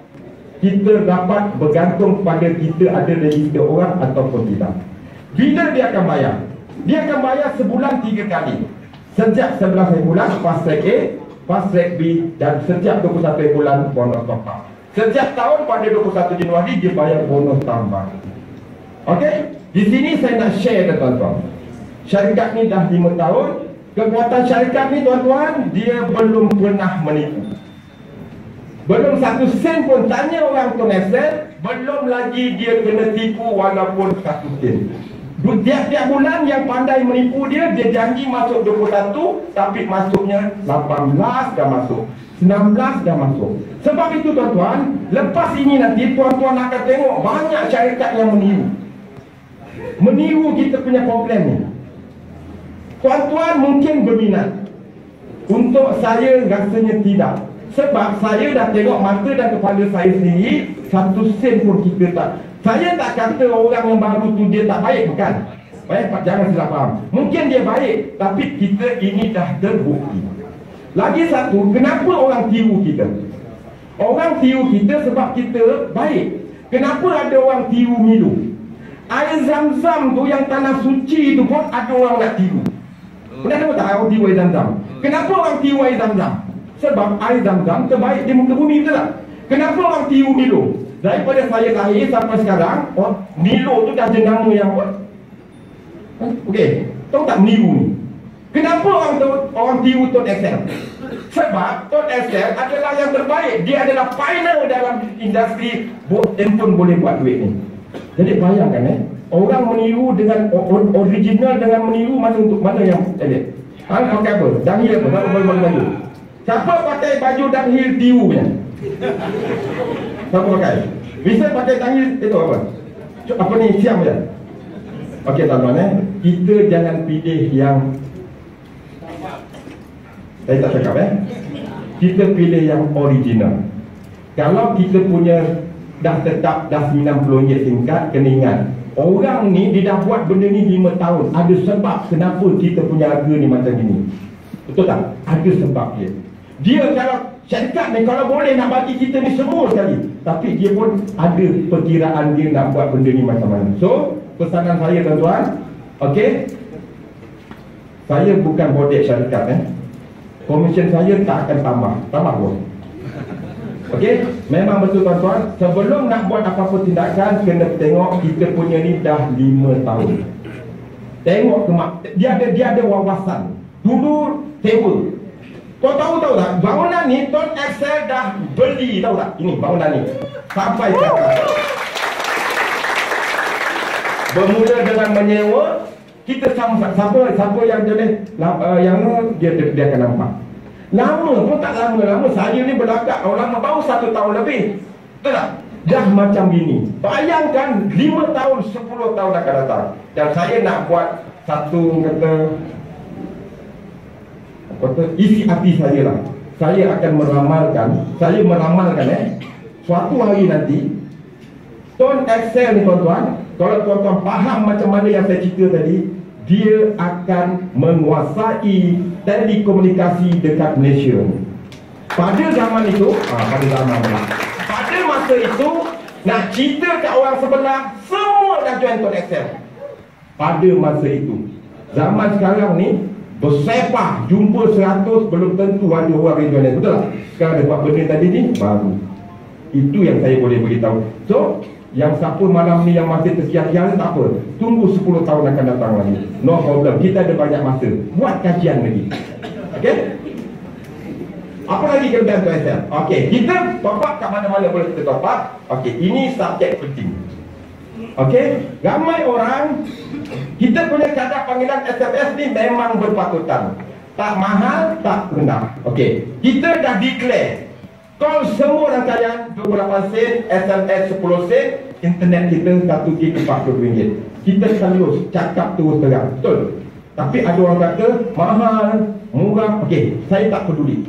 S1: kita dapat bergantung pada kita ada register orang ataupun tidak. Bila dia akan bayar? Dia akan bayar sebulan 3 kali. Sejak 11 bulan fast track A, fast track B, dan sejak 21 bulan bonus top up. Sejak tahun pada 21 Januari dia bayar bonus tambah. Okey? Di sini saya nak share dengan tuan-tuan. Syarikat ni dah 5 tahun. Kekuatan syarikat ni tuan-tuan, dia belum pernah menipu. Belum 1 sen pun. Tanya orang Tun Excel, belum lagi dia kena tipu walaupun 1 sen. Tiap-tiap bulan yang pandai menipu dia janji masuk 21, tapi masuknya 18 dah masuk, 19 dah masuk. Sebab itu tuan-tuan, lepas ini nanti tuan-tuan akan tengok banyak syarikat yang meniru kita punya program ni. Tuan-tuan mungkin berminat. Untuk saya rasanya tidak. Sebab saya dah tengok mata dan kepala saya sendiri, 1 sen pun kita tak. Saya tak kata orang yang baru tu dia tak baik, bukan. Baik, jangan salah faham. Mungkin dia baik, tapi kita ini dah terbukti. Lagi satu, kenapa orang tiru kita? Orang tiru kita sebab kita baik. Kenapa ada orang tiru Milo? Air Zam-Zam tu yang tanah suci tu pun ada orang nak tiru. Pernah tahu tak orang tiru air Zam-Zam? Kenapa orang tiru air Zam-Zam? Sebab air Zam-Zam terbaik di muka bumi, betul tak? Kenapa orang tiru Milo? Daripada saya lahir sampai sekarang, Milo tu dah jenama yang apa? Okey, tahu tak meniru ni? Kenapa orang tiru Tun Excel? Sebab Tun Excel adalah yang terbaik. Dia adalah pioneer dalam industri handphone boleh buat duit ni. Jadi bayangkan orang meniru dengan original dengan meniru, mana yang elok? Hang pakai apa? Dahil apa? Siapa pakai baju? Siapa pakai baju dahil tiru punya? Siapa pakai? Bisa pakai dahil itu apa? Apa ni? Siam je. Okey tuan-tuan, kita jangan pilih yang saya tak cakap kita pilih yang original. Kalau kita punya dah tetap dah RM90 tingkat, kena ingat orang ni dia dah buat benda ni 5 tahun. Ada sebab kenapa kita punya harga ni macam ni. Betul tak? Ada sebab dia. Dia kalau syarikat ni kalau boleh nak bagi kita ni semua sekali, tapi dia pun ada perkiraan dia nak buat benda ni macam mana. So pesanan saya tuan-tuan, okey, saya bukan bodek syarikat komisen saya tak akan tambah pun. Okey, memang betul tuan-tuan, sebelum nak buat apa-apa tindakan kena tengok kita punya ni dah 5 tahun. Tengok dia ada wawasan. Dulu sewa. Kau tahu tak, bangunan ni Tun Excel dah beli, tahu tak? Ini bangunan ni sampai sekarang. Bermula dengan menyewa, kita siapa yang jenis yang dia akan nampak. Lama pun tak lama. Saya ni berlagak orang baru 1 tahun lebih. Betul tak? Dah macam gini. Bayangkan 5 tahun, 10 tahun akan datang. Dan saya nak buat satu kata isi hati saya lah. Saya akan meramalkan, suatu hari nanti Tun Excel ni tuan-tuan, kalau tuan-tuan faham macam mana yang saya cerita tadi, dia akan menguasai telekomunikasi dekat Malaysia. Pada zaman itu, pada masa itu, nak cerita kat orang sebelah, semua dah join Tun Excel. Pada masa itu. Zaman sekarang ni bersepah, jumpa 100 belum tentu ada orang yang join. Betul tak? Sekarang dia buat benda tadi ni baru. Itu yang saya boleh beritahu. So yang siapa malam ni yang masih tersiar-siar tak apa, tunggu 10 tahun akan datang lagi. No problem, kita ada banyak masa. Buat kajian lagi. Okey? Apa lagi kelebihan Tun Excel? Okey, kita top up kat mana-mana boleh kita top up. Okey, ini subjek penting. Okey, ramai orang kita punya kadar panggilan SMS ni memang berpatutan. Tak mahal, tak rendah. Okey, kita dah declare call semua rangkaian 28 sen, SMS 10 sen, internet kita 1 gig RM40. Kita selalu cakap terus terang, betul? Tapi ada orang kata mahal, murah. Okey, saya tak peduli.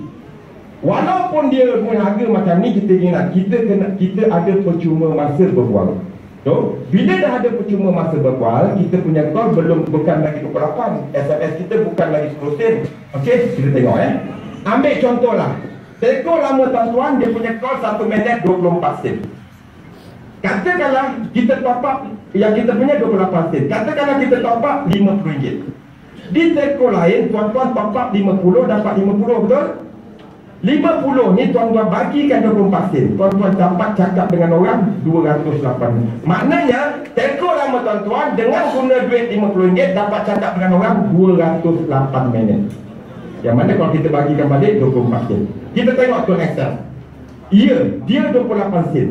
S1: Walaupun dia punya harga macam ni, kita ingat kita ada percuma masa berbuang. So, bila dah ada percuma masa berkual, kita punya call bukan lagi 28, SMS kita bukan lagi 10 sen. Okey, kita tengok Ambil contohlah. Telco lama tuan-tuan, dia punya call 1 minit 24 sen. Katakanlah kita top up yang kita punya 28 sen. Katakanlah kita top up RM50. Di telco lain, tuan-tuan top up 50 dapat 50, betul? 50 ni tuan-tuan bagikan 24 sen. Tuan-tuan dapat cakap dengan orang 208. Maknanya telco lama tuan-tuan dengan guna duit RM50 dapat cakap dengan orang 208 minit. Yang mana kalau kita bagikan balik 24 sen. Kita tengok tuan Excel. Ya, dia 28 sen.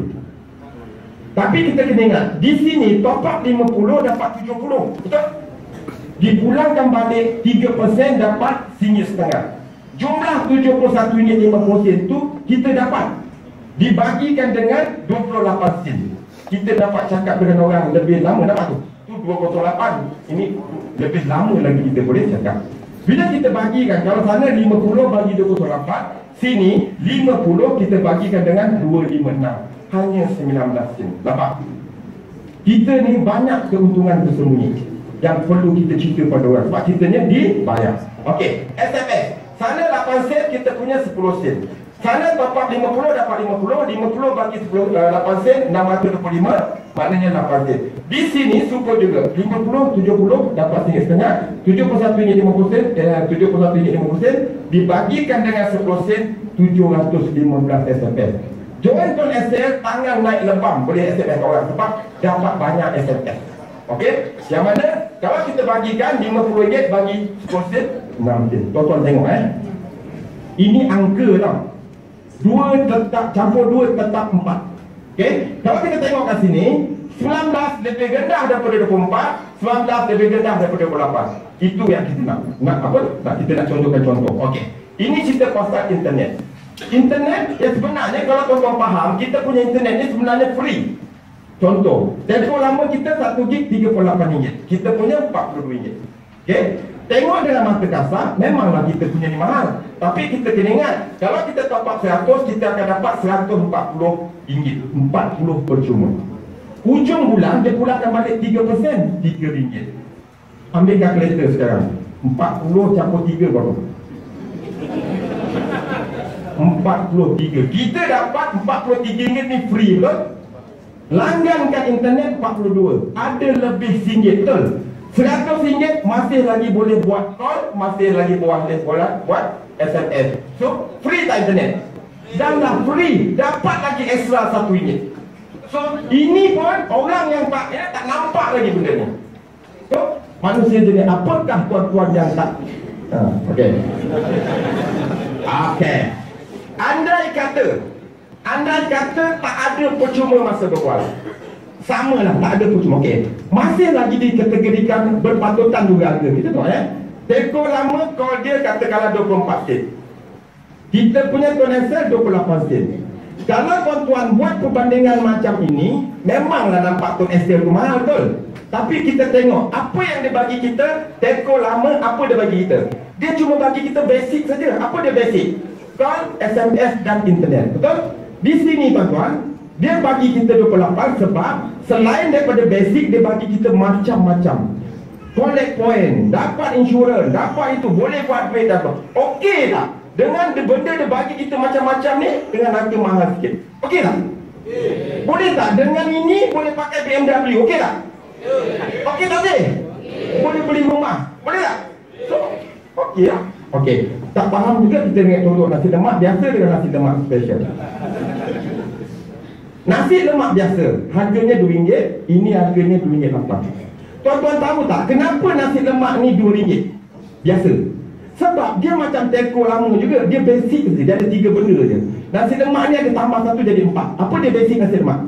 S1: Tapi kita kena ingat, di sini top up 50 dapat 70. Betul? Dipulangkan balik 3% dapat RM1.50. Jumlah RM71.50 tu kita dapat dibagikan dengan 28 sen. Kita dapat cakap dengan orang lebih lama, dapat tu 208. Ini lebih lama lagi kita boleh cakap. Bila kita bagikan, kalau sana 50 bagi 28, sini 50 kita bagikan dengan 256, hanya 19 sen. Nampak? Kita ni banyak keuntungan tersembunyi yang perlu kita cerita pada orang, sebab kitanya dibayar. Okey, SMS. Sana 8 sen, kita punya 10 sen. Sana top up 50 dapat 50, 50 bagi 8 sen 625, maknanya 8 sen. Di sini super juga, 50 70 dapat RM1.50, 71.50 sen, 71.50 sen dibagikan dengan 10 sen 715 SMS. Join Tuan SL, tangan naik lebam boleh SMS orang sebab dapat banyak SMS. Okey, yang mana kalau kita bagikan RM50 bagi 10 sen 6 sen. Tuan-tuan tengok ini angka tau. 2 tetap campur 2 tetap 4. Okey, kalau kita tengok kat sini 19 lebih rendah daripada 24, 19 lebih rendah daripada 28. Itu yang kita nak apa? Kita nak contohkan contoh. Okey, ini cerita pasal internet. Internet sebenarnya kalau tuan-tuan faham, kita punya internet ni sebenarnya free. Contoh, telefon lama kita 1 gig RM38, kita punya RM42. Okey, tengok dalam mata kasar, memanglah kita punya ni mahal. Tapi kita kena ingat, kalau kita top up 100, kita akan dapat RM140, 40 percuma. Hujung bulan dia pulangkan balik 3%, RM3. Ambil kalkulator sekarang, 40 campur 3 berapa? 43. Kita dapat RM43 ni free, betul? Langgankan internet 42, ada lebih RM1, betul? RM100 masih lagi boleh buat call, masih lagi boleh buat SMS. So, free tak internet? Dan dah free, dapat lagi extra RM1. So, ini pun orang yang tak nampak lagi benda ni. So, manusia jenis apakah tuan-tuan yang tak? Okey. Okey. Andai kata tak ada percuma masa berkuala, samalah tak ada percuma. Okey, masih lagi dikategorikan berpatutan juga harga. Kita tahu telco lama call dia katakanlah 24 sen. Kita punya koneksi 28 sen. Kalau tuan-tuan buat perbandingan macam ini, memanglah nampak Tuan SL tu mahal, betul? Tapi kita tengok apa yang dia bagi kita. Telco lama apa dia bagi kita? Dia cuma bagi kita basic saja. Apa dia basic? Call, SMS dan internet, betul? Di sini tuan-tuan, dia bagi kita 28 sebab selain daripada basic, dia bagi kita macam-macam. Collect point, dapat insurans, dapat itu, boleh buat duit, dapat. Okey tak? Dengan benda dia bagi kita macam-macam ni dengan harga mahal sikit. Okey tak? Boleh tak? Dengan ini boleh pakai BMW, okey tak? Okey tak boleh? Boleh beli rumah, boleh tak? So, okey tak? Okey. Tak faham juga kita dengan contoh nasi lemak biasa dengan nasi lemak special. Nasi lemak biasa harganya RM2, ini harganya RM2.8. Tuan-tuan tahu tak kenapa nasi lemak ni RM2 biasa? Sebab dia macam telco lama juga, dia basic je, dia ada 3 benda je. Nasi lemak ni ada tambah 1 jadi 4. Apa dia basic nasi lemak?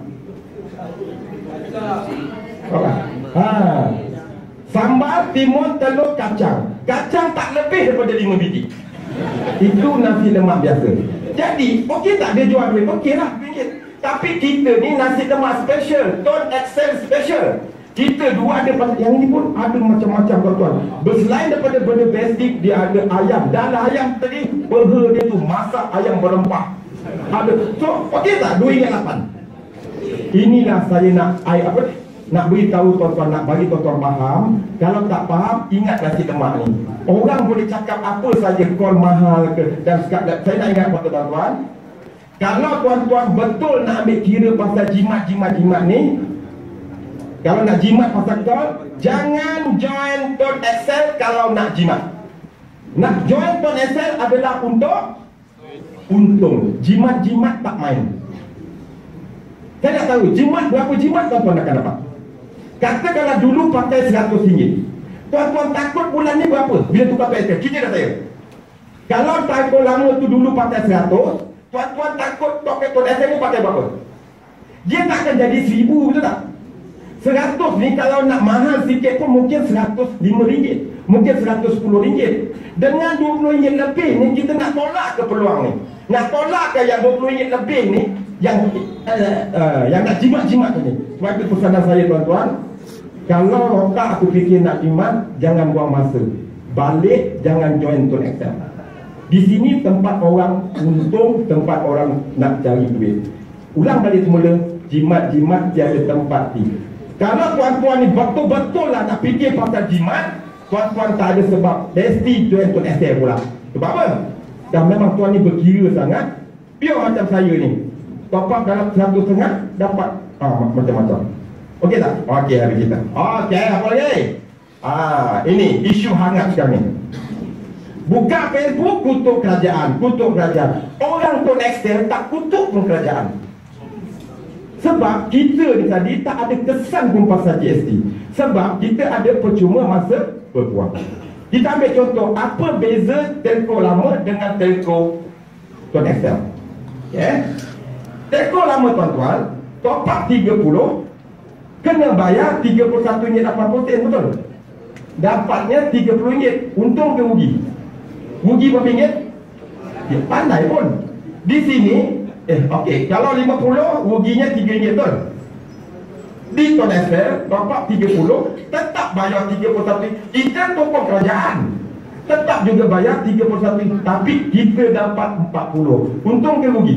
S1: Sambal, timun, telur, kacang. Kacang tak lebih daripada 5 biji. Itu nasi lemak biasa. Jadi, okey tak dia jual duit? Okey lah, RM2. Tapi kita ni nasi lemak special, Tuan Excel special. Kita dua ada, yang ni pun ada macam-macam tuan-tuan. Berselain daripada benda basic, dia ada ayam. Dan ayam tadi, burger dia tu masak ayam berempah. Ada. So, okey tak? RM2.8. Inilah saya nak beritahu tuan-tuan, nak bagi tuan-tuan faham. Kalau tak faham, ingat nasi lemak ni. Orang boleh cakap apa saja, call mahal ke, dan saya nak ingat kepada tuan-tuan, kalau tuan-tuan betul nak ambil kira pasal jimat ni, kalau nak jimat pasal call, jangan join Tuan Excel kalau nak jimat. Nak join Tuan Excel adalah untuk untung. Jimat-jimat tak main. Saya nak tahu jimat berapa jimat tuan-tuan akan dapat. Katakanlah dulu pakai RM100. Tuan-tuan takut bulan ni berapa bila tukar PSK? Kira dah saya. Kalau telefon lama tu dulu pakai 100, tuan-tuan takut Tuan Excel ni pakai berapa? Dia tak akan jadi 1000, betul tak? 100 ni kalau nak mahal sikit pun mungkin RM105, mungkin RM110. Dengan RM20 lebih ni kita nak tolak ke peluang ni? Nak tolak ke yang RM20 lebih ni, yang nak jimat-jimat ni? Sebab itu pesanan saya tuan-tuan, kalau rotak aku fikir nak jimat, jangan buang masa. Balik, jangan join Tuan Excel. Di sini tempat orang untung, tempat orang nak cari duit. Ulang balik semula, jimat-jimat tiada tempat ni. Kalau tuan-tuan ni betul-betul lah nak fikir pasal jimat, tuan-tuan tak ada sebab mesti join Tuan Excel pula. Sebab apa? Dan memang tuan ni berkira sangat. Biar macam saya ni, top up dalam 150 dapat macam-macam. Okey tak? Okey, habis kita. Okey, apa lagi? Ini isu hangat sekarang ni. Buka Facebook, kutuk kerajaan, kutuk kerajaan. Orang Tuan Excel tak kutuk pun kerajaan. Sebab kita ni tadi tak ada kesan pun pasal GST. Sebab kita ada percuma masa berbuang. Kita ambil contoh, apa beza telco lama dengan telco Tuan Excel? Telco lama tuan-tuan, top up 30, kena bayar RM31.80, betul? Dapatnya RM30. Untung ke rugi? Rugi berapa ringgit? Dia pandai pun. Di sini okey, kalau 50 ruginya RM3, betul? Di Tuan Excel top up 30, tetap bayar 31. Kita tokong kerajaan, tetap juga bayar 31, tapi kita dapat 40. Untung ke rugi?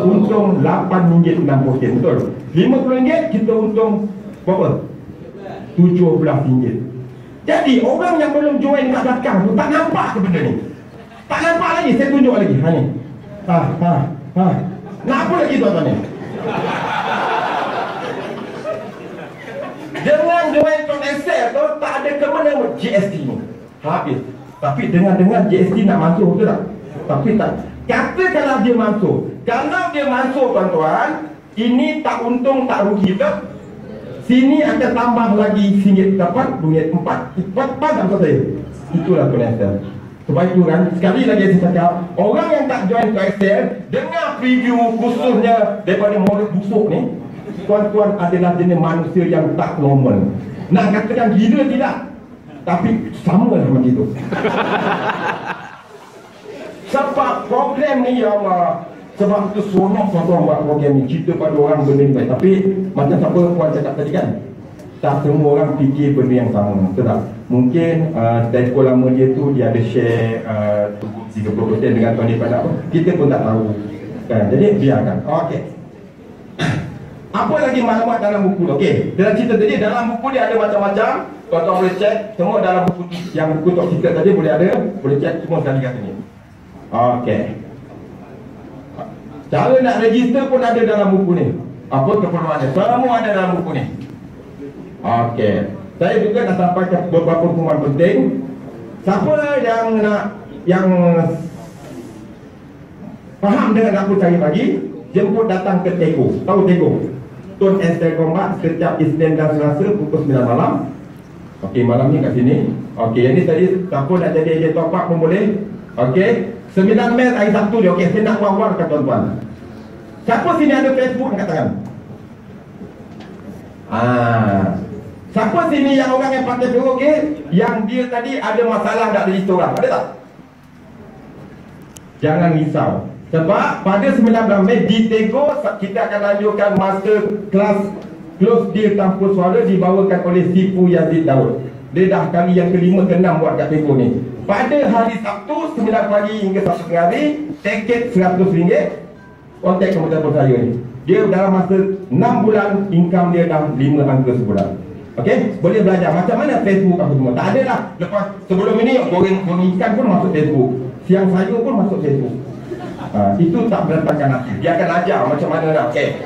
S1: Untung RM8.60, betul? RM50 kita untung berapa? RM17. Jadi orang yang belum join kat belakang tu tak nampak ke benda ni? Tak nampak lagi, saya tunjuk lagi. Ni. Nak apa lagi tuan-tuan ni? Dengan join Tuan Excel tu tak ada ke mana GST ni. Habis. Tapi dengan GST nak masuk, betul tak? Tapi tak. Katakanlah dia masuk. Kalau dia masuk tuan-tuan, ini tak untung tak rugi, betul? Sini akan tambah lagi RM1 dapat RM4. Faham tak saya? Itulah Tuan Excel. Sebab itu kan, sekali lagi saya cakap, orang yang tak join Tuan Excel, dengar preview khususnya daripada model busuk ni, tuan-tuan adalah jenis manusia yang tak normal. Nak katakan gila tidak, tapi sama lah macam itu. Sebab program ni, ya Allah, sebab itu seronok tuan-tuan buat program ni. Cerita pada orang benda ni baik. Tapi macam siapa puan cakap tadi kan, tak semua orang fikir benda yang sama, betul tak? Mungkin telco lama dia tu dia ada share 30% dengan Tuan Ifan apa, kita pun tak tahu kan? Jadi biarkan. Okey. Apa lagi maklumat dalam buku tu? Okey, dalam cerita tadi, dalam buku dia ada macam-macam. Tuan-tuan boleh check semua dalam buku yang buku Top Secret tadi boleh ada, boleh check semua sekali kat sini. Okey. Cara nak register pun ada dalam buku ni. Apa keperluannya? Semua ada dalam buku ni. Okey. Saya juga nak sampaikan beberapa pengumuman penting. Siapa yang faham dengan apa saya bagi, jemput datang ke Tego. Tahu Tego? Tuan Excel Combat setiap Isnin dan Selasa pukul 9 malam. Okey, malam ni kat sini. Okey, yang ni tadi siapa nak jadi ejen top up pun boleh. Okey, 9 Mei hari Sabtu dia. Okey, saya nak war-war kat tuan-tuan. Siapa sini ada Facebook angkat tangan? Siapa sini yang orang yang pakai Facebook, okey, yang dia tadi ada masalah tak register orang? Ada tak? Jangan risau. Sebab pada 19 Mei di Tego kita akan lanjutkan master kelas close deal tanpa suara dibawakan oleh Sifu Yazid Daud. Dia dah kali yang kelima ke-6 buat kat Tego ni. Pada hari Sabtu 9 pagi hingga 1 tengah hari, tiket RM100. Kontak kemudian telefon saya ni. dia dalam masa 6 bulan income dia dah 5 angka sebulan. Okey, boleh belajar macam mana Facebook apa semua. Tak ada lah. Lepas sebelum ini goreng ikan pun masuk Facebook, siang sayur pun masuk Facebook. Itu tak mendatangkan hati. Dia akan ajar macam mana nak. Okey.